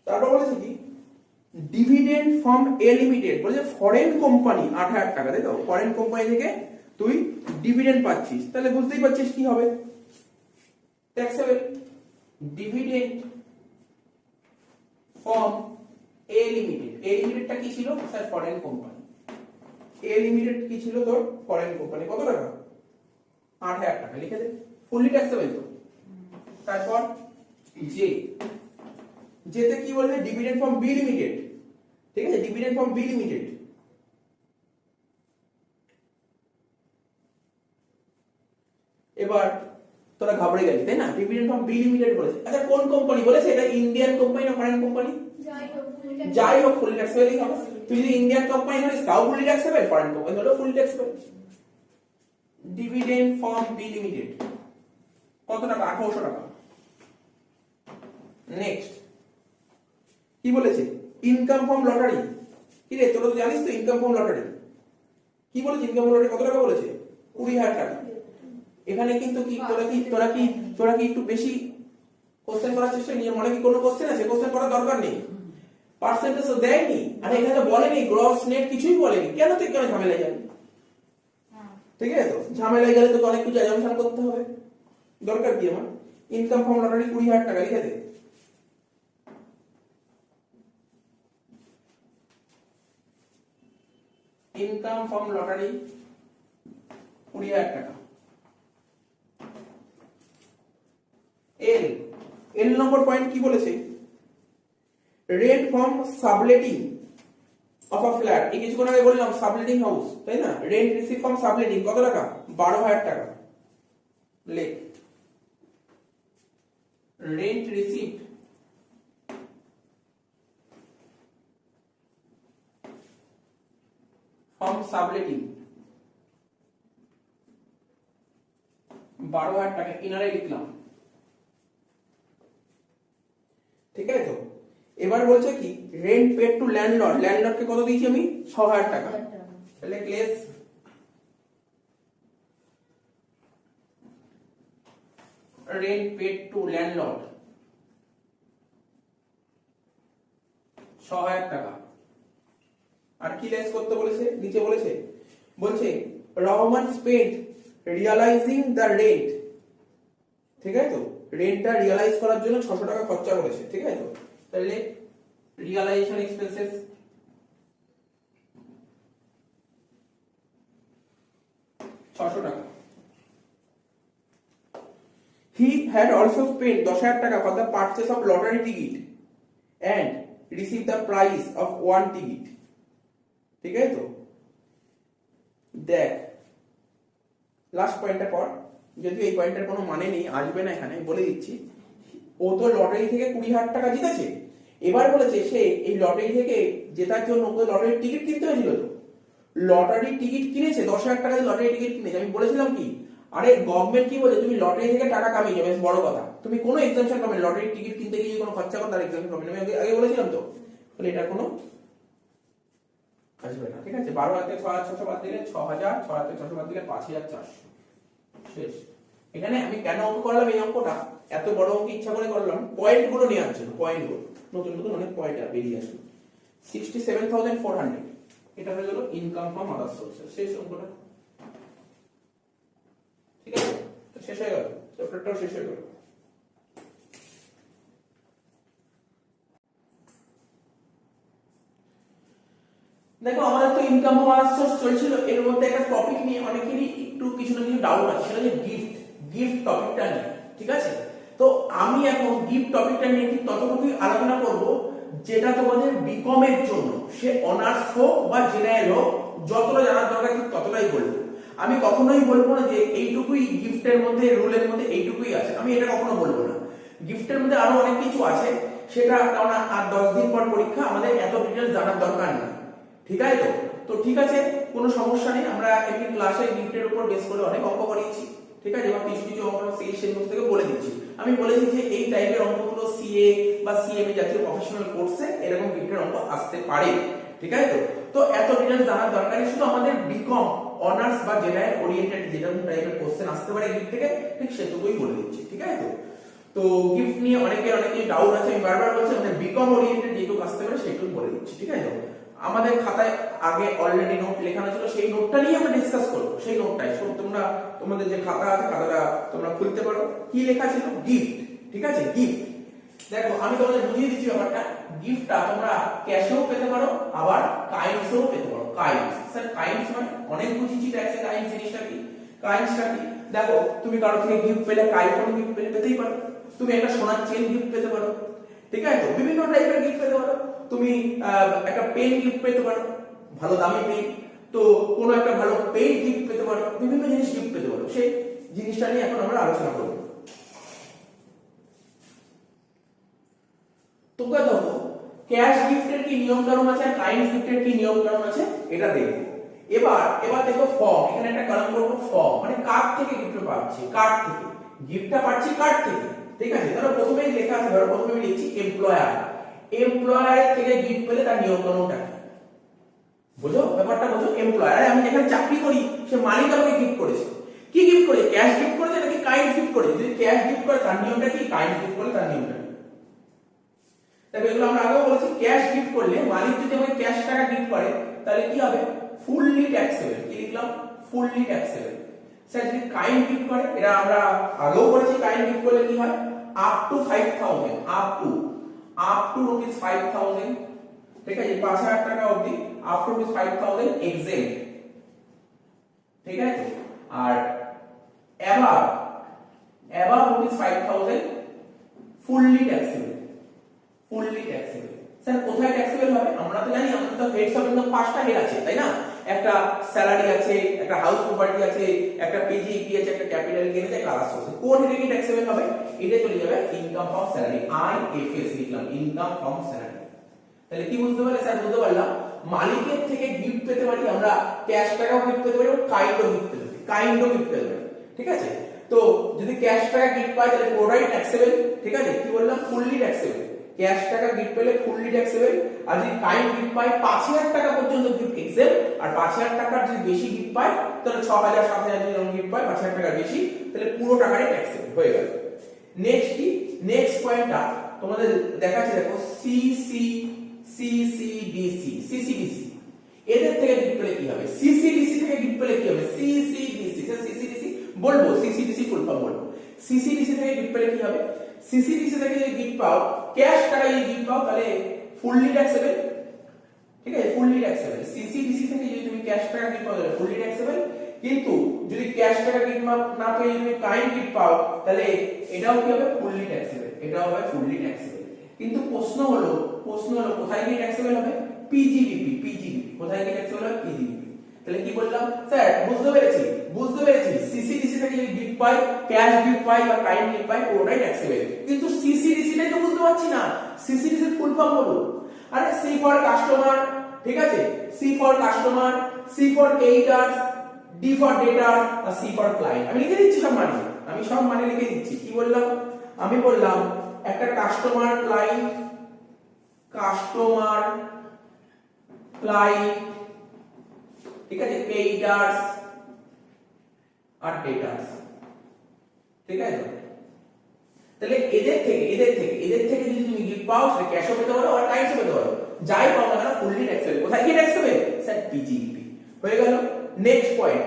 A: তারপর বলেছে কি ডিভিডেন্ড ফ্রম এ লিমিটেড, বলেছে ফরেন কোম্পানি 8000 টাকা, তাই তো? ফরেন কোম্পানি থেকে তুই ডিভিডেন্ড পাচ্ছিস, তাহলে বুঝতেই পারছিস কি হবে, taxable. Dividend from A limited, A লিমিটেডটা কি ছিল sir? Foreign company. A limited কি ছিল তোর? Foreign company. কত টাকা? 8000 টাকা, লিখে দে, ফুললি ট্যাক্সেবল তো। তারপর জে, যেতে কি বলবে? ডিভিডেন্ড ফ্রম বি লিমিটেড, ঠিক আছে? ডিভিডেন্ড ফ্রম বি লিমিটেড, এবার তোরা ঘাবড়ে গেলি তাই না? ডিভিডেন্ড ফ্রম বি লিমিটেড বলেছে। আচ্ছা কোন কোম্পানি বলেছে? এটা ইন্ডিয়ান কোম্পানি না ফরেন কোম্পানি? যাই হোক ফুললি ট্যাক্সেবলই হবে। তুই যদি ইন্ডিয়ান কোম্পানি ধরিস তাও ফুললি ট্যাক্সেবল, ফরেন কোম্পানি হলো fully taxable. Dividend from B limited কত টাকা? 1800 টাকা। নেক্সট কি বলেছে? Income from lottery. কি রে, তোরা তো জানিস তো ইনকাম ফ্রম লটারি কি বলেছে? ইনকাম ফ্রম লটারি কত টাকা বলেছে? 20000 টাকা। এখানে কিন্তু কি তোরা কি একটু বেশি কোশ্চেন করার চেষ্টা, নিজের মনে কি কোনো কোশ্চেন আছে? কোশ্চেন করার দরকার নেই, পার্সেন্টেজ তো দেয়নি, আর এখানে তো বলেনি গ্রস নেট, কিছুই বলেনি। কেন তুই কেন ঝামেলায় যাবি? ঠিক আছে তো? ঝামেলায় গেলে তোকে অনেক কিছু অ্যাজাম্পশন করতে হবে, দরকার কি আমার? ইনকাম ফ্রম লটারি 20000 টাকা, লিখে দে। ইনকাম ফ্রম লটারি 20000 টাকা। এল নম্বর পয়েন্ট কি বলেছে? Rent from subletting of a flat. এই কিছুক্ষণ আগে বললাম সাবলেটিং হাউস, তাই না? রেন্ট রিসিভ ফ্রম সাবলেটিং কত টাকা? 12000 টাকা। লেখ রেন্ট রিসিভ ফ্রম সাবলেটিং 12000 টাকা, কিনারে লিখলাম, ঠিক আছে তো? এবার বলছে কি রেন্ট পেড টু ল্যান্ডলর্ড, ল্যান্ডলর্ডকে কত দিয়েছি আমি? 6000 টাকা। তাহলে ক্লেস রেন্ট পেড টু ল্যান্ডলর্ড 6000 টাকা। আর কি লেস করতে বলেছে? নিচে বলছে রহমান স্পেন্ড রিয়ালাইজিং দ্য রেন্ট, ঠিক আছে তো? রেন্টটা রিয়ালাইজ করার জন্য 600 টাকা খরচা করেছে, ঠিক আছে তো? তাহলে রিয়ালাইজেশন এক্সপেন্সেস 600 টাকা। হি হ্যাড অলসো স্পেন্ড 10000 টাকা for the purchase of lottery ticket and receive the price of one ticket, ঠিক আছে তো? দেখ লাস্ট পয়েন্টটা পর, যদিও এই পয়েন্টের কোনো মানে নেই, আসবে না এখানে, বলে দিচ্ছি। ও তো লটারি থেকে 20000 টাকা জিতেছে, এবার বলেছে সে এই লটারি থেকে জেতার জন্য ওকে লটারির টিকিট কিনতে হয়েছিল। তো লটারির টিকিট কিনেছে, 10000 টাকা দিয়ে লটারি টিকিট কিনেছে। আমি বলেছিলাম কি, আরে গভর্নমেন্ট কি বলে, তুমি লটারি থেকে টাকা কামিয়ে যাবে, বড় কথা। তুমি কোনো এক্সামশন পাবে না, লটারির টিকিট কিনতে গিয়ে কোনো খরচা করো তার এক্সামশন পাবে না। আমি আগে বলেছিলাম তো, তাহলে এটা কোনো আসবে না, ঠিক আছে? 12,000 থেকে 6,600 বাদ দিলে 6000, 6,000 থেকে 600 বাদ দিলে 5400, শেষ। এখানে আমি কেন অঙ্ক করলাম এই অঙ্কটা, এত বড় অঙ্ক ইচ্ছা করে করলাম, পয়েন্ট গুলো নিয়ে আসছিল, পয়েন্ট গুলো নতুন নতুন অনেক পয়েন্ট বেরিয়ে আসলো। 67,400, এটা হয়ে গেল ইনকাম ফ্রম আদার সোর্সেস, শেষ অঙ্কটা, ঠিক আছে? তো শেষ হয়ে গেল, চ্যাপ্টারটাও শেষ হয়ে গেল। দেখো আমাদের তো ইনকাম ফ্রম আদার সোর্স চলছিল, এর মধ্যে একটা টপিক নিয়ে অনেকেরই একটু কিছু না কিছু ডাউট আছে, সেটা হচ্ছে গিফট টপিকটা নিয়ে, ঠিক আছে? তো আমি এখন গিফট টপিকটা নিয়ে ঠিক ততটুকুই আলোচনা করব যেটা তোমাদের বিকম এর জন্য, সে অনার্স হোক বা জেনারেল হোক, যতটা জানার দরকার ঠিক ততটাই বলবো। আমি কখনোই বলবো না যে এইটুকুই গিফটের মধ্যে, রুলের মধ্যে এইটুকুই আছে, আমি এটা কখনো বলবো না। গিফটের মধ্যে আরো অনেক কিছু আছে, সেটা কারণ আর 10 দিন পর পরীক্ষা, আমাদের এত ডিটেলস জানার দরকার নেই, ঠিক আছে? তো ঠিক আছে, কোনো সমস্যা নেই। আমরা এমনি ক্লাসে গিফটের উপর বেস করে অনেক অঙ্ক করিয়েছি, ঠিক আছে? এবং কিছু কিছু অঙ্ক সেই নোট থেকে বলে দিচ্ছি। আমি বলেছি যে এই টাইপের অঙ্কগুলো সিএ বা সিএমএ জাতীয় প্রফেশনাল কোর্সে এরকম গিফটের অঙ্ক আসতে পারে, ঠিক আছে? তো এত ডিটেলস জানার দরকার নেই, শুধু আমাদের বিকম অনার্স বা জেনারেল ওরিয়েন্টেড যেরকম টাইপের কোশ্চেন আসতে পারে গিফট থেকে, ঠিক সেটুকুই বলে দিচ্ছি, ঠিক আছে? তো গিফট নিয়ে অনেকেই ডাউট আছে, আমি বারবার বলছি আমাদের বিকম ওরিয়েন্টেড যেটুকু আসতে পারে সেটুকু বলে দিচ্ছি, ঠিক আছে? আমাদের খাতায় আগে অলরেডি নোট লেখানো ছিল, সেই নোটটা নিয়ে আমরা ডিসকাস করব। সেই নোটটাই তোমরা, তোমাদের যে খাতা আছে খাতাটা তোমরা খুলতে পারো। কি লেখা ছিল? গিফট, ঠিক আছে? গিফট দেখো আমি তোমাদের বুঝিয়ে দিচ্ছি ব্যাপারটা। গিফটটা তোমরা ক্যাশেও পেতে পারো, আবার কাইন্ডসও পেতে পারো। কাইন্ডস, স্যার কাইন্ডস মানে অনেক বুঝিয়েছি ট্যাক্সে কাইন্ডস জিনিসটা কি, কাইন্ডসটা কি। দেখো তুমি কারো থেকে গিফট পেলে, আইফোন গিফট পেতেই পারো, তুমি একটা সোনার চেন গিফট পেতে পারো, ঠিক আছে? তো বিভিন্ন টাইপের গিফট পেতে পারো। তুমি একটা পেন গিফট পেতে পারো, ভালো দামি পেন, তো কোনো একটা ভালো পেন গিফট পেতে পারো, বিভিন্ন জিনিস গিফট পেতে পারো। সেই জিনিসটা নিয়ে এখন আমরা আলোচনা করব। তোমরা দেখো ক্যাশ গিফটের কি নিয়ম কানুন আছে আর কাইন্ড গিফটের কি নিয়ম কানুন আছে এটা দেখো। এবার দেখো ফর্ম, এখানে একটা কলাম করব ফর্ম, মানে কার থেকে গিফট পাচ্ছি, কার থেকে গিফটটা পাচ্ছি, কার থেকে, ঠিক আছে? ধরো প্রথমেই লেখা আছে, ধরো প্রথমে আমি লিখছি এমপ্লয়ার, এমপ্লয়ার থেকে গিফট পেলে তার নিয়ম কানুনটা কি, বুঝো ব্যাপারটা বুঝো। এমপ্লয়ার, আরে আমি যেখানে চাকরি করি সে মালিক আমাকে গিফট করেছে, কি গিফট করে? ক্যাশ গিফট করেছে নাকি কাইন্ড গিফট করেছে? যদি ক্যাশ গিফট করে তার নিয়মটা কি, কাইন্ড গিফট করে তার নিয়মটা কি? তবে এগুলো আমরা আগেও বলেছি, ক্যাশ গিফট করলে মালিক যদি আমাকে ক্যাশ টাকা গিফট করে তাহলে কি হবে? Fully taxable. কি লিখলাম? Fully taxable. স্যার যদি কাইন্ড গিফট করে, এটা আমরা আগেও বলেছি, কাইন্ড গিফট করলে কি হয়? Up to 5000, up to rupees 5000, ঠিক আছে? 5000 টাকা অবধি, আপ টু রুপিস 5000 এক্সেম্পট, ঠিক আছে? আর above rupees 5000 fully taxable, fully taxable. Sir কোথায় ট্যাক্সেবল হবে? আমরা তো জানি, আমাদের তো হেডস অফ ইনকাম 5টা হেড আছে, তাই না? একটা স্যালারি আছে, একটা হাউস প্রপার্টি আছে, একটা পিজিইপি আছে, একটা ক্যাপিটাল গেইন আছে, একটা আদার্স আছে। কোন হেডে কি ট্যাক্সেবল হবে? এটা চলে যাবে ইনকাম ফ্রম স্যালারি, আইএফএস লিখলাম, ইনকাম ফ্রম স্যালারি। তাহলে কি বুঝতে পারলে? স্যার বুঝতে পারলাম মালিকের থেকে গিফট পেতে পারি, আমরা ক্যাশ টাকাও গিফট পেতে পারি, কাইন্ডও গিফট পেতে পারি, কাইন্ডও গিফট পেতে পারি, ঠিক আছে? তো যদি ক্যাশ টাকা গিফট পাই তাহলে পুরোটাই ট্যাক্সেবল, ঠিক আছে? কি বললাম? Fully taxable. ক্যাশ টাকা গিফট পেলে ফুললি ট্যাক্সেবল। আর যদি কাইন্ড গিফট পাই 5000 টাকা পর্যন্ত গিফট এক্সেম্পট, আর 5000 টাকার যদি বেশি গিফট পাই তাহলে 6000 7000 যদি গিফট পাই 5000 টাকার বেশি, তাহলে পুরো টাকাটাই ট্যাক্সেবল হয়ে গেল। নেক্সট কি? নেক্সট পয়েন্টটা তোমাদের দেখাচ্ছি, দেখো সিসি, সিসিডিসি, সিসিডিসি এদের থেকে গিফট পেলে কি হবে? সিসিডিসি থেকে গিফট পেলে কি হবে? সিসিডিসি, সিসিডিসি বলবো, সিসিডিসি ফুল ফর্ম বলবো। সিসিডিসি থেকে গিফট পেলে কি হবে? সিসিডিসি থেকে যদি গিফট পাও, ক্যাশ টাকা যদি গিফট পাও তাহলে ফুললি ট্যাক্সেবল, ঠিক আছে? Fully taxable. সিসিডিসি থেকে যদি তুমি ক্যাশ টাকা গিফট পাও তাহলে ফুললি ট্যাক্সেবল। কিন্তু যদি ক্যাশ টাকা গিফট না পেয়ে যদি কাইন্ড গিফট পাও তাহলে এটাও কি হবে? ফুললি ট্যাক্সেবল, এটাও হবে ফুললি ট্যাক্সেবল। কিন্তু প্রশ্ন হলো কোথায় গিয়ে ট্যাক্সেবল হবে? পিজিডিপি, পিজিডিপি কোথায় গিয়ে ট্যাক্সেবল হবে? পিজিডিপি। তাহলে কি বললাম? স্যার বুঝতে পেরেছি সিসিডিসি থেকে যদি গিফট পাই, ক্যাশ গিফট পাই বা কাইন্ড গিফট পাই পুরোটাই ট্যাক্সেবল। কিন্তু সিসিডিসি টাই তো বুঝতে পারছি না, সিসিডিসি এর ফুল ফর্ম বলো। আরে সি ফর কাস্টমার, ঠিক আছে? C for customer, C for creditors, D for debtor, আর সি ফর ক্লায়েন্ট। আমি লিখে দিচ্ছি সব মানে, আমি সব মানে লিখে দিচ্ছি। কি বললাম? আমি বললাম একটা কাস্টমার ক্লায়েন্ট, কাস্টমার ক্লায়েন্ট, ঠিক আছে? ক্রেডিটরস আর ডেটার্স, ঠিক আছে? তাহলে এদের থেকে যদি তুমি গিফট পাও সেটা ক্যাশও পেতে পারো আর কাইন্ডও পেতে পারো, যাই পাও না কেন ফুললি ট্যাক্সেবল। কোথায় কি ট্যাক্সেবল? স্যার পিজিইপি। হয়ে গেল। নেক্সট পয়েন্ট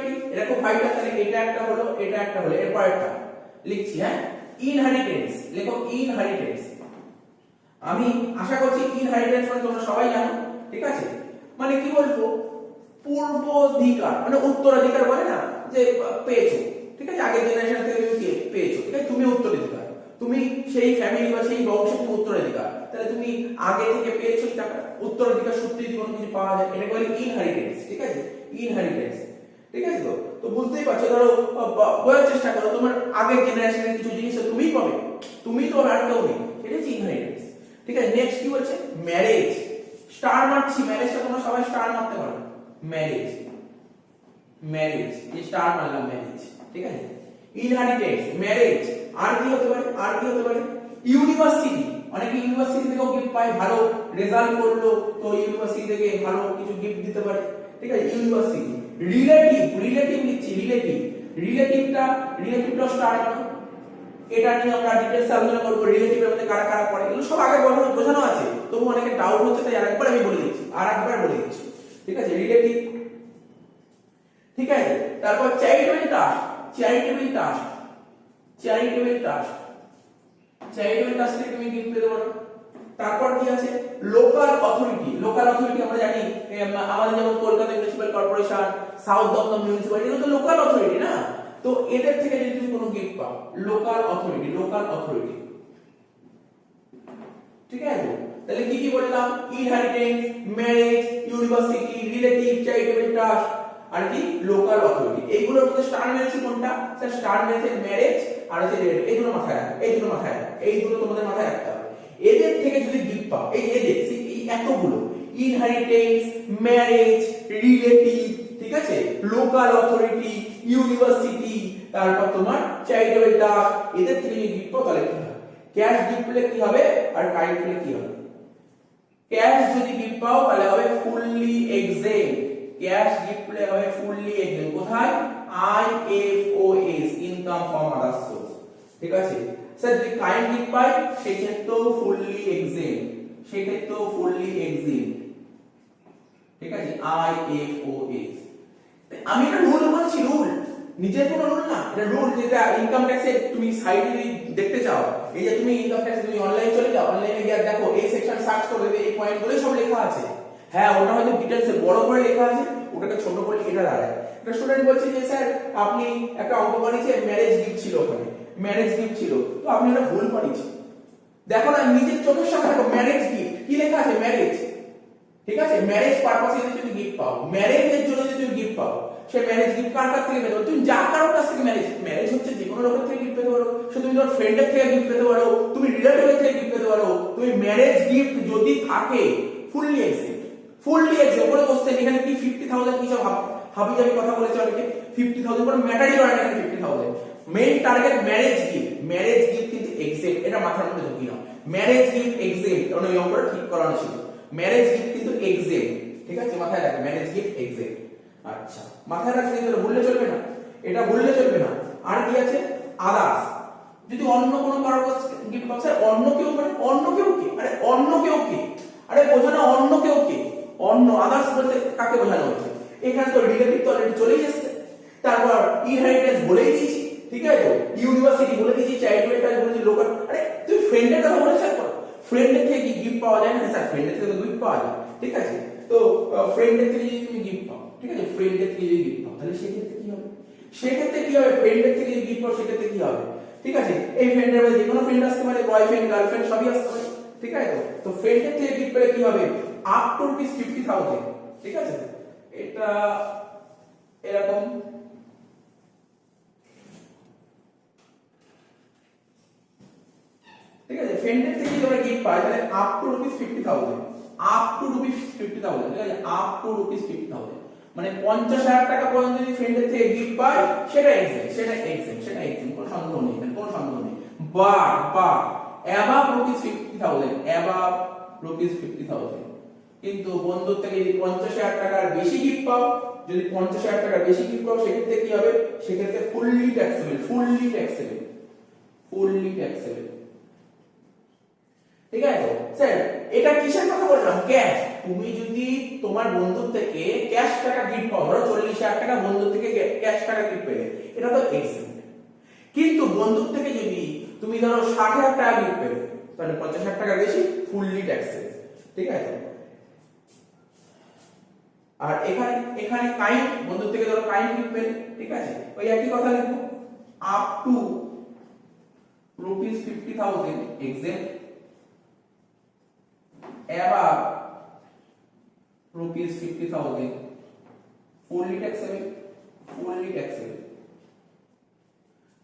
A: কি? এটা খুব ভাইটাল। তাহলে এটা একটা হলো, এরপরটা লিখছি, হ্যাঁ? ইনহেরিটেন্স, লেখো ইনহেরিটেন্স। আমি আশা করছি ইনহেরিটেন্স মানে তোমরা সবাই জানো, ঠিক আছে? মানে কি বলবো? পূর্বাধিকার, মানে উত্তরাধিকার বলে না যে পেয়েছো, ঠিক আছে? আগের জেনারেশন থেকে তুমি উত্তরাধিকার, তুমি সেই ফ্যামিলি বা সেই বংশের তুমি উত্তরাধিকার, তাহলে তুমি আগে থেকে পেয়েছো টাকা, উত্তরাধিকার সূত্রে যদি কোনো কিছু পাওয়া যায় এটাকে বলে ইনহেরিটেন্স। ঠিক আছে, ইনহেরিটেন্স। ঠিক আছে, তো তো বুঝতেই পারছো, ধরো বোঝার চেষ্টা করো, তোমার আগের জেনারেশনের কিছু জিনিস তুমিই পাবে, তুমি তো আর কেউ নেই, এটা হচ্ছে ইনহেরিটেন্স। ঠিক আছে, নেক্সট কি বলছে, ম্যারেজ। স্টার মারছি, ম্যারেজটা তোমরা সবাই স্টার মারতে পারো, ম্যারেজ, ম্যারেজ, এই স্টার মারলাম ম্যারেজ। ঠিক আছে, ইনহেরিটেন্স, ম্যারেজ, আর কি হতে পারে, আর কি হতে পারে, ইউনিভার্সিটি, অনেকে ইউনিভার্সিটি থেকেও গিফট পায়, ভালো রেজাল্ট করলো তো ইউনিভার্সিটি থেকে ভালো কিছু গিফট দিতে পারে। ঠিক আছে, ইউনিভার্সিটি। রিলেটিভ, রিলেটিভ লিখছি, রিলেটিভ, রিলেটিভটা স্টার মারো, এটা নিয়ে আমরা ডিটেইলস আলোচনা করব, রিলেটিভের মধ্যে কারা কারা পড়ে, এগুলো সব আগে বোঝানো আছে, তবু অনেকে ডাউট হচ্ছে, তাই আরেকবার আমি বলে দিচ্ছি, আরেকবার বলে দিচ্ছি। ঠিক আছে, রিলেটিভ। ঠিক আছে, তারপর charitable trust, charitable trust, charitable trust, charitable trust থেকে তুমি গিফট পেতে পারো। তারপর কি আছে, লোকাল অথরিটি, লোকাল অথরিটি আমরা জানি আমাদের যেমন Kolkata municipal corporation, south Dum Dum municipality, এগুলো তো লোকাল অথরিটি না, তো এদের থেকে যদি তুমি কোনো গিফট পাও, লোকাল অথরিটি, লোকাল অথরিটি। ঠিক আছে, তাহলে কি কি বললাম, inheritance, marriage, university, relative, charitable trust, আর কি লোকাল অথরিটি। এইগুলোর মধ্যে স্টার মেরেছে কোনটা, স্যার স্টার মেরেছে ম্যারেজ আর হচ্ছে রিলেটিভ। এই দুটো মাথায় রাখো, এই দুটো মাথায় রাখো, এই দুটো তোমাদের মাথায় রাখতে হবে। এদের থেকে যদি গিফট পাও, এই এদের এই এতগুলো, ইনহেরিটেন্স, ম্যারেজ, রিলেটিভ, ঠিক আছে, লোকাল অথরিটি, ইউনিভার্সিটি, তারপর তোমার চ্যারিটেবল ট্রাস্ট, এদের থেকে যদি গিফট পাও তাহলে কি হবে, ক্যাশ গিফট পেলে কি হবে আর কাইন্ড পেলে কি হবে। ক্যাশ যদি গিফট পাও তাহলে হবে ফুললি এক্সেম্ট, ক্যাশ গিফট পেলে হবে ফুললি এক্সেম্ট, কোথায়, IFOS, income from other source. ঠিক আছে, স্যার যদি কাইন্ড গিফট পাই সেক্ষেত্রেও ফুললি এক্সেম্ট, সেক্ষেত্রেও ফুললি এক্সেম্ট। ঠিক আছে, IFOS। আমি এটা রুল বলছি, রুল, নিজের কোনো রুল না, এটা রুল, যেটা ইনকাম ট্যাক্সে তুমি সাইডে যদি দেখতে চাও, এই যে তুমি ইনকাম ট্যাক্স, তুমি অনলাইন চলে যাও, অনলাইনে গিয়ে দেখো এই সেকশন সার্চ করে দেবে, এই পয়েন্টগুলো সব লেখা আছে। হ্যাঁ, ওটা হয়তো ডিটেইলসে বড় করে লেখা আছে, ওটাকে ছোট করে এটা দাঁড়ায়। একটা স্টুডেন্ট বলছে যে স্যার আপনি একটা অঙ্ক বানিয়েছেন, ম্যারেজ গিফট ছিল ওখানে, ম্যারেজ গিফট ছিল, তো আপনি এটা ভুল বানিয়েছেন। দেখো না, নিজের চোখের সামনে দেখো, ম্যারেজ গিফট কি লেখা আছে, ম্যারেজ। ঠিক আছে, ম্যারেজ পারপাসে যদি তুমি গিফট পাও, ম্যারেজের জন্য যদি তুমি গিফট পাও, সে ম্যারেজ গিফট কার কাছ থেকে পেতে পারো, তুমি যার কারোর কাছ থেকে, ম্যারেজ, ম্যারেজ হচ্ছে যে কোনো লোকের থেকে গিফট পেতে পারো, সে তুমি তোমার ফ্রেন্ডের থেকে গিফট পেতে পারো, তুমি রিলেটিভের থেকে গিফট পেতে পারো, তুমি ম্যারেজ গিফট যদি থাকে ফুললি এক্সেপ্ট, ফুললি এক্সেপ্ট। ওপরে কোশ্চেন এখানে কি 50,000 কি সব হাবিজাবি কথা বলেছে অনেকে, 50,000 করে ম্যাটারই করে না, এখানে 50,000 main target marriage gift, marriage gift কিন্তু এক্সেপ্ট, এটা মাথার মধ্যে ঢুকিয়ে নাও, ম্যারেজ গিফট এক্সেপ্ট, কারণ এই অঙ্কটা ঠিক করানো ছিল, ম্যারেজ গিফট কিন্তু এক্সেপ্ট। ঠিক আছে, মাথায় রাখবে, ম্যারেজ গিফট এক্সেপ্ট। আচ্ছা, মাথায় রাখতে গেলে ভুললে চলবে না, এটা ভুললে চলবে না। আর কি আছে, আদার্স, যদি অন্য কোনো কারোর কাছে গিফট পাও, স্যার অন্য কেউ, মানে অন্য কেউ কি, আরে অন্য কেউ কি, আরে বোঝো না, অন্য কেউ কি, অন্য, আদার্স বলতে কাকে বোঝানো হচ্ছে, এখানে তো রিলেটিভ তো অলরেডি চলেই এসেছে, তারপর ইনহেরিটেন্স বলেই দিয়েছি, ঠিক আছে, ইউনিভার্সিটি বলে দিয়েছি, চ্যারিটেবল ট্রাস্ট বলেছি, লোকাল, আরে তুমি ফ্রেন্ডের কথা বলে স্যার করো, ফ্রেন্ডের থেকে কি গিফট পাওয়া যায় না, স্যার ফ্রেন্ডের থেকে তো গিফট পাওয়া যায়। ঠিক আছে, তো ফ্রেন্ডের থেকে যদি তুমি গিফট পাও, ঠিক আছে, ফ্রেন্ডের থেকে যদি গিফট পাও তাহলে সেক্ষেত্রে কি হবে, সেক্ষেত্রে কি হবে, ফ্রেন্ডের থেকে যদি গিফট পাও সেক্ষেত্রে কি হবে। ঠিক আছে, এই ফ্রেন্ডের মধ্যে যে কোনো ফ্রেন্ড আসতে পারে, বয়ফ্রেন্ড, গার্লফ্রেন্ড সবই আসতে পারে। ঠিক আছে, তো ফ্রেন্ডের থেকে গিফট পেলে কি হবে, আপ টু ₹50,000। ঠিক আছে, এটা এরকম। ঠিক আছে, ফ্রেন্ডের থেকে যদি আমরা গিফট পাই তাহলে আপ টু ₹50,000, আপ টু ₹50,000। ঠিক আছে, আপ টু ₹50,000 মানে 50,000 টাকা পর্যন্ত যদি ফ্রেন্ডের থেকে গিফট পাই, সেটা এক্সেপ্ট, সেটা এক্সেপ্ট, সেটা এক্সেপ্ট, কোনো সন্দেহ নেই, কোনো সন্দেহ নেই। বা অ্যাবাভ ₹50,000, অ্যাবাভ ₹50,000। কিন্তু বন্ধুর থেকে যদি 50,000 টাকার বেশি গিফট পাও, যদি 50,000 টাকার বেশি গিফট পাও সেক্ষেত্রে কি হবে, সেক্ষেত্রে fully taxable, fully taxable, fully taxable. ঠিক আছে, স্যার এটা কিসের কথা বললাম, ক্যাশ। তুমি যদি তোমার বন্ধুর থেকে ক্যাশ টাকা গিফট পাও, ধরো 40,000 টাকা বন্ধুর থেকে ক্যাশ টাকা গিফট পেলে, এটা তো এক্সেপ্ট। কিন্তু বন্ধুর থেকে যদি তুমি ধরো 60,000 টাকা গিফট পেলে, তাহলে 50,000 টাকা বেশি, ফুললি ট্যাক্সেবল। ঠিক আছে, আর এখানে এখানে কাইন্ড, বন্ধুর থেকে ধরো কাইন্ড গিফট পেলে, ঠিক আছে, ওই একই কথা লিখবো, up to rupees 50,000 exempt above rupees 50,000 fully taxable, fully taxable।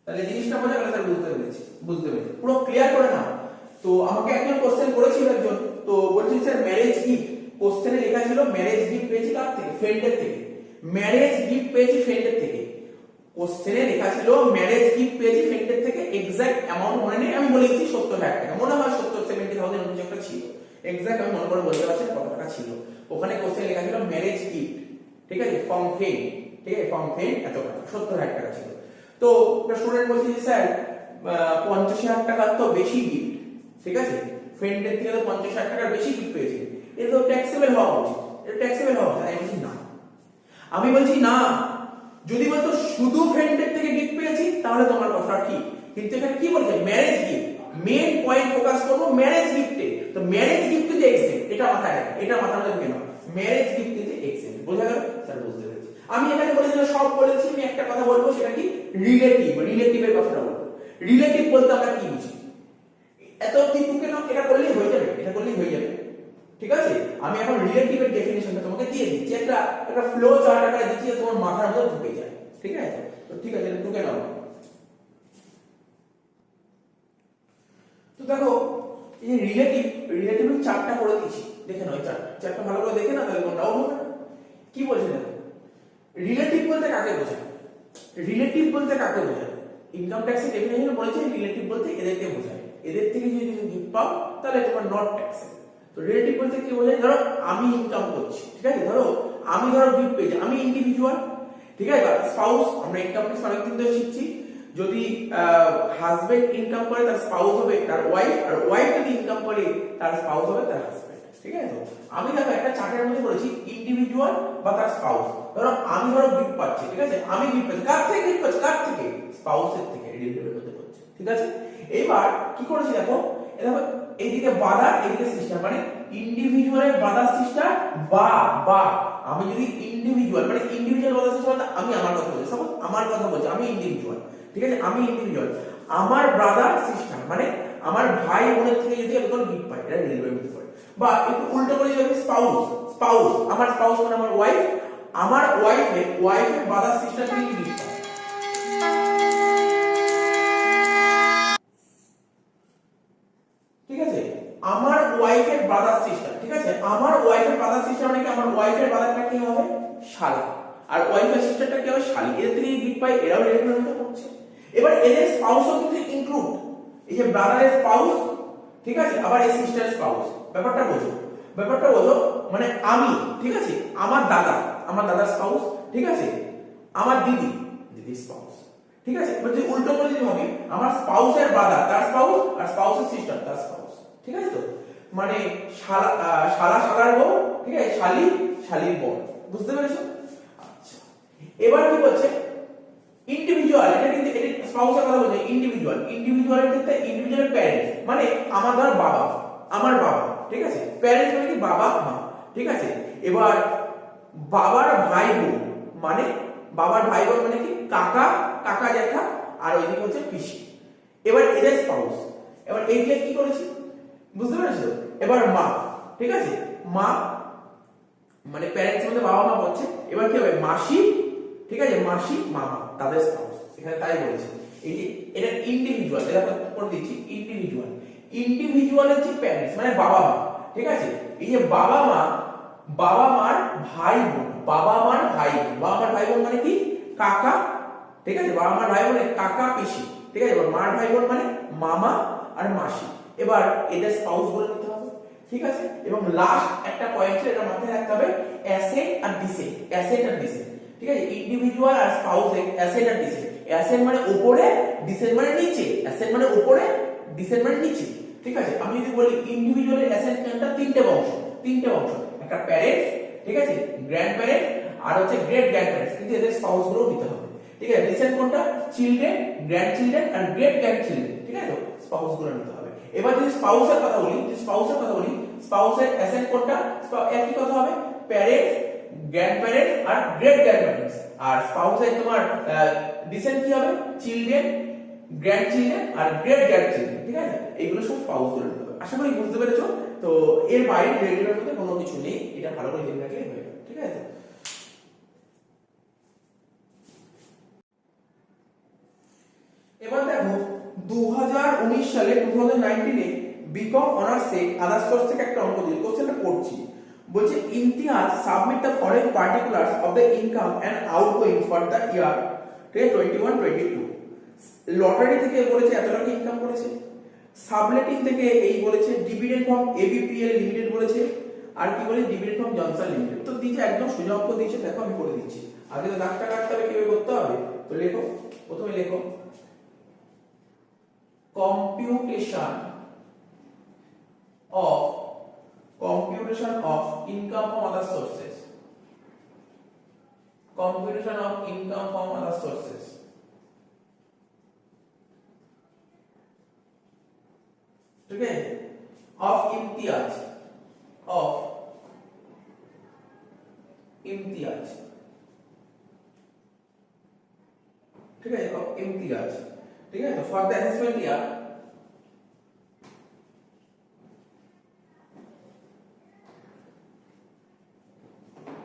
A: তাহলে জিনিসটা বোঝা গেল, স্যার বুঝতে পেরেছি পুরো ক্লিয়ার করে নাও। তো আমাকে একজন কোশ্চেন করেছিল একজন, তো বলছি স্যার ম্যারেজ গিফট, কোশ্চেনে লেখা ছিল ম্যারেজ গিফট পেয়েছি কার থেকে, ফ্রেন্ডের থেকে। ম্যারেজ গিফট পেয়েছি ফ্রেন্ডের থেকে, কোশ্চেনে লেখা ছিল ম্যারেজ গিফট পেয়েছি ফ্রেন্ডের থেকে, এক্সাক্ট অ্যামাউন্ট মনে নেই, আমি বলেছি 70,000 টাকা, মনে হয় 70,000 কিছু একটা ছিল, এক্সাক্ট আমি মনে করে বলতে পারছি না কত টাকা ছিল। ওখানে কোশ্চেনে লেখা ছিল ম্যারেজ গিফট, ঠিক আছে, ফ্রম ফ্রেন্ড, ঠিক আছে, ফ্রম ফ্রেন্ড এত টাকা, 70,000 টাকা ছিল। তো স্টুডেন্ট বলছে যে স্যার 50,000 টাকার তো বেশি গিফট, ঠিক আছে, ফ্রেন্ডের থেকে তো 50,000 টাকার বেশি গিফট পেয়েছে, এটা তো ট্যাক্সেবল হওয়া উচিত, এটা ট্যাক্সেবল হওয়া উচিত। আমি বলছি না, যদি বলতো শুধু ফ্রেন্ডের থেকে গিফট পেয়েছি তাহলে তোমার কথা ঠিক, কিন্তু এখানে কি বলছে marriage gift, main point focus করব ম্যারেজ গিফটে। তো ম্যারেজ গিফট যে এক্সেপ্ট, এটা মাথায় রাখো, এটা মাথার মধ্যে ঢুকে নাও, ম্যারেজ গিফট যে এক্সেপ্ট, বোঝা গেল স্যার? বুঝতে পেরেছি। আমি এখানে বলেছিলাম সব বলেছি, আমি একটা কথা বলবো, সেটা কি রিলেটিভ, রিলেটিভের কথাটা বলবো। রিলেটিভ বলতে আমরা কি বুঝি, এত কি ঢুকে নাও, এটা করলেই হয়ে যাবে, এটা করলেই হয়ে যাবে, ঠিক আছে। আমি এখন রিলেটিভের ডেফিনিশনটা তোমাকে দিয়ে দিচ্ছি, একটা ফ্লো চার্ট আকারে দিচ্ছি, তোমার মাথার মধ্যে ঢুকে যায়, ঠিক আছে? তো ঠিক আছে, এটা ঢুকে নাও। তো দেখো এই রিলেটিভের চার্টটা করে দিয়েছি, দেখে নাও, এই চার্টটা ভালো করে দেখে নাও, তাহলে কোনটাও হবে না। কি বলছে দেখো, রিলেটিভ বলতে কাকে বোঝায়, রিলেটিভ বলতে কাকে বোঝায়? ইনকাম ট্যাক্সের ডেফিনিশনে বলেছে রিলেটিভ বলতে এদেরকে বোঝায়, এদের থেকে যদি তুমি গিফট পাও তাহলে তোমার নট ট্যাক্সেবল। তো রিলেটিভ বলতে কি বোঝায়, ধরো আমি ইনকাম করছি, ঠিক আছে, ধরো আমি গিফট পেয়েছি, আমি ইন্ডিভিজুয়াল, ঠিক আছে, স্পাউস, আমরা ইনকাম ট্যাক্স অনেকদিন ধরে শিখছি, যদি হাজবেন্ড ইনকাম করে তার স্পাউস হবে তার ওয়াইফ, আর ওয়াইফ যদি ইনকাম করে তার স্পাউস হবে তার হাজবেন্ড, ঠিক আছে। তো আমি দেখো একটা চার্টের মধ্যে বলেছি ইন্ডিভিজুয়াল বা তার স্পাউস, ধরো আমি গিফট পাচ্ছি, ঠিক আছে, আমি গিফট পাচ্ছি, কার থেকে গিফট পাচ্ছি, কার থেকে, স্পাউসের থেকে, রিলেটিভের মধ্যে পাচ্ছি, ঠিক আছে। এবার কি করেছি দেখো, দেখো এইদিকে বাদার, এইদিকে সিস্টার, মানে ইন্ডিভিজুয়ালের বাদার সিস্টার বা আমি যদি ইন্ডিভিজুয়াল, মানে ইন্ডিভিজুয়াল বাদার সিস্টার মানে আমি আমার কথা বলছি, সাপোজ আমার কথা বলছি, আমি ইন্ডিভিজুয়াল, ঠিক আছে, আমি ইন্ডিভিজুয়াল, আমার ব্রাদার সিস্টার মানে আমার ভাই বোনের থেকে যদি আমি কোনো গিফট পাই, এটা রিলেটিভের মধ্যে পড়ে। বা একটু উল্টো করে যদি স্পাউস, আমার স্পাউস মানে আমার ওয়াইফ, আমার ওয়াইফের ব্রাদার সিস্টার থেকে গিফট পাই, ঠিক আছে, আমার ওয়াইফের ব্রাদার সিস্টার, ঠিক আছে, আমার ওয়াইফের ব্রাদার সিস্টার মানে কি, আমার ওয়াইফের ব্রাদারটা কি হবে, শালা, আর ওয়াইফের সিস্টারটা কি হবে, শালি, এদের থেকে গিফট পাই, এরাও রিলেটিভের মধ্যে পড়ছে। এবার এদের স্পাউসও কিন্তু ইনক্লুড, এই যে ব্রাদারের স্পাউস, ঠিক আছে, আবার এই সিস্টারের স্পাউস, ব্যাপারটা বোঝো, মানে আমি, ঠিক আছে, আমার দাদার স্পাউস, ঠিক আছে, আমার দিদির স্পাউস, ঠিক আছে। এবার যদি উল্টো করে যদি ভাবি, আমার স্পাউসের ব্রাদার তার স্পাউস, আর স্পাউসের সিস্টার তার স্পাউস, ঠিক আছে। তো মানে শালার বউ, ঠিক আছে, শালির বউ, বুঝতে পেরেছো? আচ্ছা, এবার কি বলছে ইন্ডিভিজুয়াল, এটা কিন্তু এটা স্পাউসের কথা বলছে, ইন্ডিভিজুয়ালের ক্ষেত্রে ইন্ডিভিজুয়ালের প্যারেন্টস মানে আমার ধর আমার বাবা, ঠিক আছে, প্যারেন্টস মানে কি বাবা মা, ঠিক আছে। এবার বাবার ভাই বোন মানে কি কাকা জ্যাঠা, আর ওইদিকে হচ্ছে পিসি। এবার এদের স্পাউস, এবার এইদিকে কি করেছি বুঝতে পেরেছো? এবার মা, ঠিক আছে, মা মানে প্যারেন্টস মধ্যে বাবা মা হচ্ছে, এবার কি হবে মাসি, ঠিক আছে, মাসি মামা তাদের স্পাউস, এখানে তাই বলেছে। এই যে এটা ইন্ডিভিজুয়াল, এটা করে দিচ্ছি ইন্ডিভিজুয়ালের যে প্যারেন্টস মানে বাবা মা, ঠিক আছে, এই যে বাবা মার ভাই বোন, বাবা মার ভাই বোন মানে কি কাকা, ঠিক আছে, বাবা মার ভাই বোন কাকা পিসি, ঠিক আছে, এবার মার ভাই বোন মানে মামা আর মাসি। এবার এদের স্পাউস বলে নিতে হবে, ঠিক আছে। এবং লাস্ট একটা পয়েন্ট এটা মাথায় রাখতে হবে, অ্যাসেট আর ডিসেন্ট, ঠিক আছে, ইন্ডিভিজুয়াল আর স্পাউস অ্যাসেট আর ডিসেন্ট, অ্যাসেট মানে উপরে, ডিসেন্ট মানে নিচে, অ্যাসেট মানে উপরে, ডিসেন্ট মানে নিচে, ঠিক আছে। আমি যদি বলি ইন্ডিভিজুয়ালের অ্যাসেট কোনটা, তিনটে বংশ, একটা প্যারেন্টস, ঠিক আছে, গ্র্যান্ড প্যারেন্ট, আর হচ্ছে গ্রেট গ্র্যান্ড প্যারেন্টস, কিন্তু এদের স্পাউস গুলো নিতে হবে, ঠিক আছে। ডিসেন্ট কোনটা, children, grand children are great grand children, ঠিক আছে, স্পাউস গুলো নিতে হবে। এবার যদি স্পাউসের কথা বলি, স্পাউসের অ্যাসেট কোনটা, একই কথা হবে, parents, grand parents are great grand parents. আর স্পাউসের তোমার ডিসেন্ট কি হবে, children, grand children are great grand children, ঠিক আছে? এইগুলো সব স্পাউস ধরে নিতে হবে। আশা করি বুঝতে পেরেছো। তো এর বাইরে রেগুলার মধ্যে কোনো কিছু নেই, এটা ভালো করে জেনে রাখলে হয়ে যাবে, ঠিক আছে? এবার দেখো 2019 সালে 2019 এ বিকম অনার্সে আদার্স সোর্স থেকে একটা অঙ্ক দিল, কোশ্চেনটা পড়ছি। বলছে Imtiaz submit the following particulars of the income and outgoing for the year 21-22। Lottery থেকে বলেছে এত টাকা ইনকাম করেছে, সাবলেটিং থেকে এই বলেছে, ডিভিডেন্ড ফ্রম এবিপিএল লিমিটেড বলেছে, আর কি বলে ডিভিডেন্ড ফ্রম জনসন লিমিটেড। তো দিয়েছে একদম সোজা অঙ্ক দিয়েছে, দেখো আমি করে দিচ্ছি। আগে তো দাগটা কাটতে হবে, কিভাবে করতে হবে। তো লেখো, প্রথমে লেখো computation of income from other sources, computation of income from other sources, ठीक है, of imtiyaz, ठीक है, of imtiyaz, ठीक है। तो for the assessment year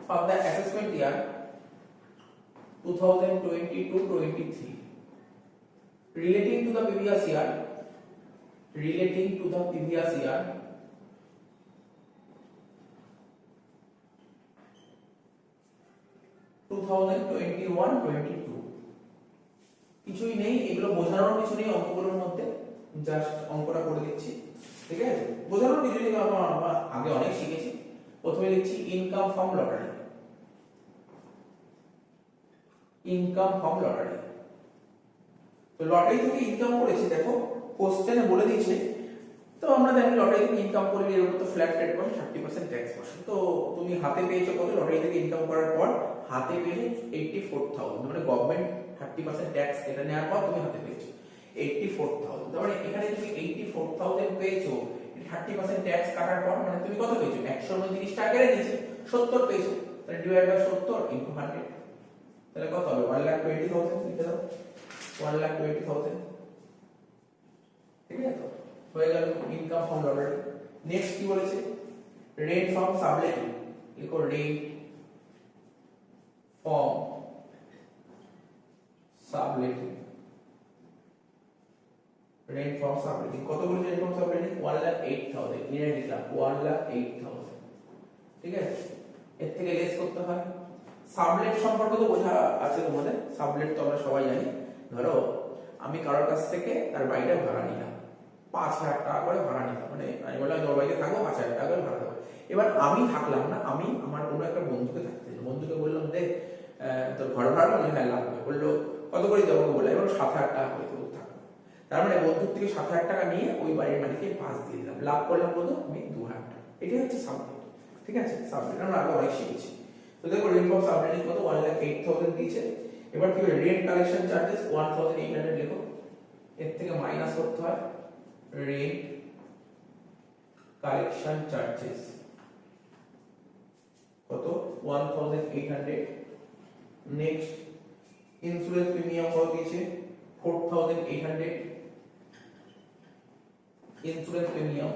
A: for the assessment year 2022-23 relating to the previous year 2021-22 কিছুই নেই, এগুলো বোঝানোর কিছু নেই অঙ্কগুলোর মধ্যে, জাস্ট অঙ্কটা করে দিচ্ছি, ঠিক আছে? বোঝানোর কিছু নেই, আমরা আগে অনেক শিখেছি। প্রথমে লিখছি income from lottery, income from lottery. তো লটারি থেকে ইনকাম করেছে, দেখো কোশ্চেনে বলে দিয়েছে। তো আমরা জানি লটারি থেকে ইনকাম করলে এর উপর তো ফ্ল্যাট রেট পাবে, 30% ট্যাক্স পাবে। তো তুমি হাতে পেয়েছো কত লটারি থেকে ইনকাম করার পর? হাতে পেয়েছো 84,000, মানে গভর্নমেন্ট 30% ট্যাক্স এটা নেওয়ার পর তুমি হাতে পেয়েছো 84,000। তার মানে এখানে তুমি 84,000 পেয়েছো, 30% ট্যাক্স কাটার পর, মানে তুমি কত পেয়েছো? 129 টাকা কেটে দিয়েছে, 70 পেয়েছো। তাহলে ডিভাইড বাই 70 ইনটু 100, তাহলে কত হবে? 1,20,000 লিখে দাও, 1,20,000, ঠিক আছে? তো হয়ে গেল ইনকাম ফ্রম লটারি। নেক্সট কি বলেছে? রেন্ট ফ্রম সাবলেটিং, লিখো রেন্ট ফ্রম সাবলেটিং, রেন্ট ফ্রম সাবলেটিং কত বলেছে? রেন্ট ফ্রম সাবলেটিং 1,08,000, নিয়ে লিখলাম 1,08,000, ঠিক আছে? এর থেকে লেস করতে হয়। সাবলেট সম্পর্কে তো বোঝা আছে তোমাদের, সাবলেট তো আমরা সবাই জানি। ধরো আমি কারোর কাছ থেকে তার বাড়িটা ভাড়া নিলাম, 5,000 টাকা করে ভাড়া নিলাম, মানে আমি বললাম তোর বাড়িতে থাকবো, 5,000 টাকা করে ভাড়া দেবো। এবার আমি থাকলাম না, আমি আমার কোনো একটা বন্ধুকে থাকতে দিলাম, বন্ধুকে বললাম দে তোর ঘর ভাড়া লাগবে, হ্যাঁ লাগবে। বললো কত করে দেবো? বললাম এবার 7,000 টাকা করে দেবো, থাকবো। তার মানে বন্ধুর থেকে 7,000 টাকা নিয়ে ওই বাড়ির মালিককে 5 দিয়ে দিলাম, লাভ করলাম কত? আমি 2,000 টাকা। এটাই হচ্ছে সাবলেট, ঠিক আছে? সাবলেট আমরা আগে অনেক শিখেছি। তো দেখো রেন্ট ফ্রম সাবলেটিং কত? 1,08,000 দিয়েছে। এবার কি হবে? রেন্ট কালেকশন চার্জেস 1,800 লিখো, এর থেকে মাইনাস করতে হয় রেন্ট কালেকশন চার্জেস কত? 1,800। নেক্সট ইন্স্যুরেন্স প্রিমিয়াম কত দিয়েছে? 4,800, insurance premium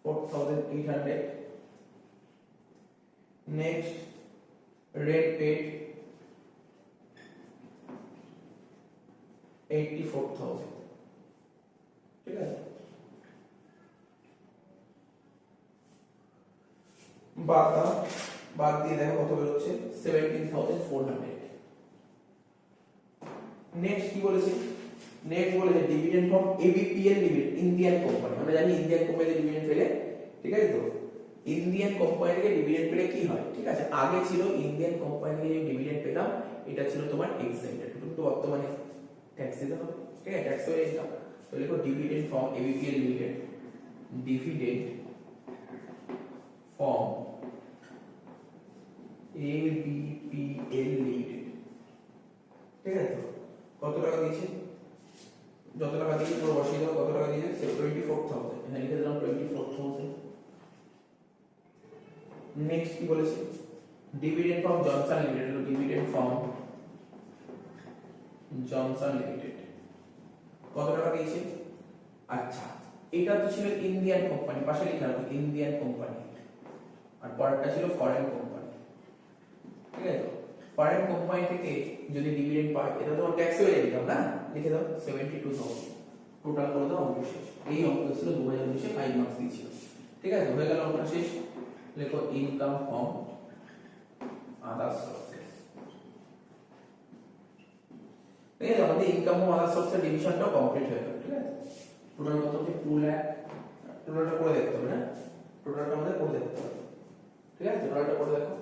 A: 4,800। Next rent paid 84,000, ঠিক আছে? বাদ দিয়ে দেখো কত বেরোচ্ছে? 17,400। নেক্সট কি বলেছে? নেক্সট বলেছে dividend from ABPL limited, Indian company. আমরা জানি ইন্ডিয়ান কোম্পানিতে ডিভিডেন্ড পেলে, ঠিক আছে? তো ইন্ডিয়ান কোম্পানি থেকে ডিভিডেন্ড পেলে কি হয়, ঠিক আছে? আগে ছিল ইন্ডিয়ান কোম্পানি থেকে ডিভিডেন্ড পেলাম, এটা ছিল তোমার এক্সেন্টেড, কিন্তু বর্তমানে ট্যাক্স দিতে হবে, ঠিক আছে? ট্যাক্স হয়ে ইনকাম। তো লিখো dividend from ABPL limited, dividend from ABPL limited, ঠিক আছে? কত টাকা দিয়েছে? যত টাকা দিয়েছে পুরো বসিয়ে দাও, কত টাকা দিয়েছে? 24,000, এখানে লিখে দিলাম 24,000। নেক্সট কি বলেছে? Dividend from Johnson limited, dividend from Johnson limited. কত টাকা দিয়েছে? আচ্ছা, এটা তো ছিল ইন্ডিয়ান কোম্পানি, পাশে লিখলাম ইন্ডিয়ান কোম্পানি, আর পরেরটা ছিল ফরেন কোম্পানি। ঠিক আছে, ফরেন কোম্পানি থেকে যদি ডিভিডেন্ড পায়, এটা তো ট্যাক্স হয়ে দিতাম না, লিখে দাও 72,000, টোটাল করে দাও, অঙ্ক শেষ। এই অঙ্ক ছিল 2020 5 মার্কস দিয়েছিল। ঠিক আছে, হয়ে গেল অঙ্কটা শেষ। লেখো ইনকাম ফ্রম আদার সোর্সেস। ঠিক আছে, আমাদের ইনকাম ফ্রম আদার সোর্সের ডিভিশনটাও কমপ্লিট হয়ে গেল। ঠিক আছে, টোটাল কত হচ্ছে 2 লাখ, টোটালটা করে দেখতে হবে না, টোটালটা আমাদের করে দেখতে হবে। ঠিক আছে, টোটালটা করে দেখো,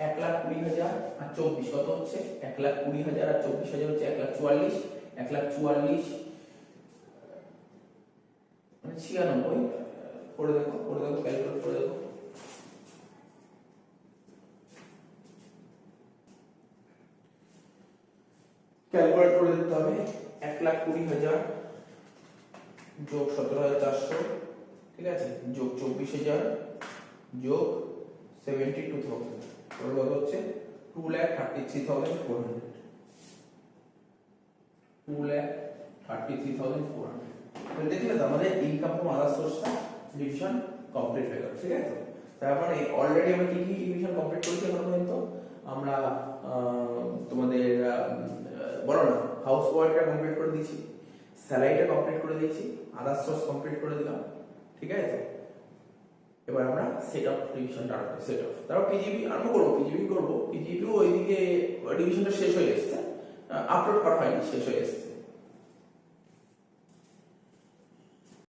A: 1,20,000 আর 24 কত হচ্ছে? 1,20,000 আর 24,000 হচ্ছে 1,44,000, 1,44,000 মানে 96। করে দেখো, ক্যালকুলেট করে দেখো। ক্যালকুলেট করে দেখতে হবে, 1,20,000 যোগ 17,400, ঠিক আছে, যোগ 24,000 যোগ 72,000, কত হচ্ছে? 2,33,400, 2,33,400। তাহলে দেখলে তো আমাদের ইনকাম ফ্রম আদার সোর্সটা ডিভিশন কমপ্লিট হয়ে গেল। ঠিক আছে, তার মানে অলরেডি আমরা কি কি ডিভিশন কমপ্লিট করেছি এখন পর্যন্ত? আমরা তোমাদের বলো না, হাউস ওয়ার্কটা কমপ্লিট করে দিয়েছি, স্যালারিটা কমপ্লিট করে দিয়েছি, আদার সোর্স কমপ্লিট করে দিলাম। ঠিক আছে, এবার আমরা সেট অফ ডিভিশনটা আরম্ভ, সেট অফ, তারপর পিজিবি আরম্ভ করবো, পিজিবিও ওইদিকে ডিভিশনটা শেষ হয়ে এসেছে, আপলোড করা হয়নি, শেষ হয়ে এসেছে।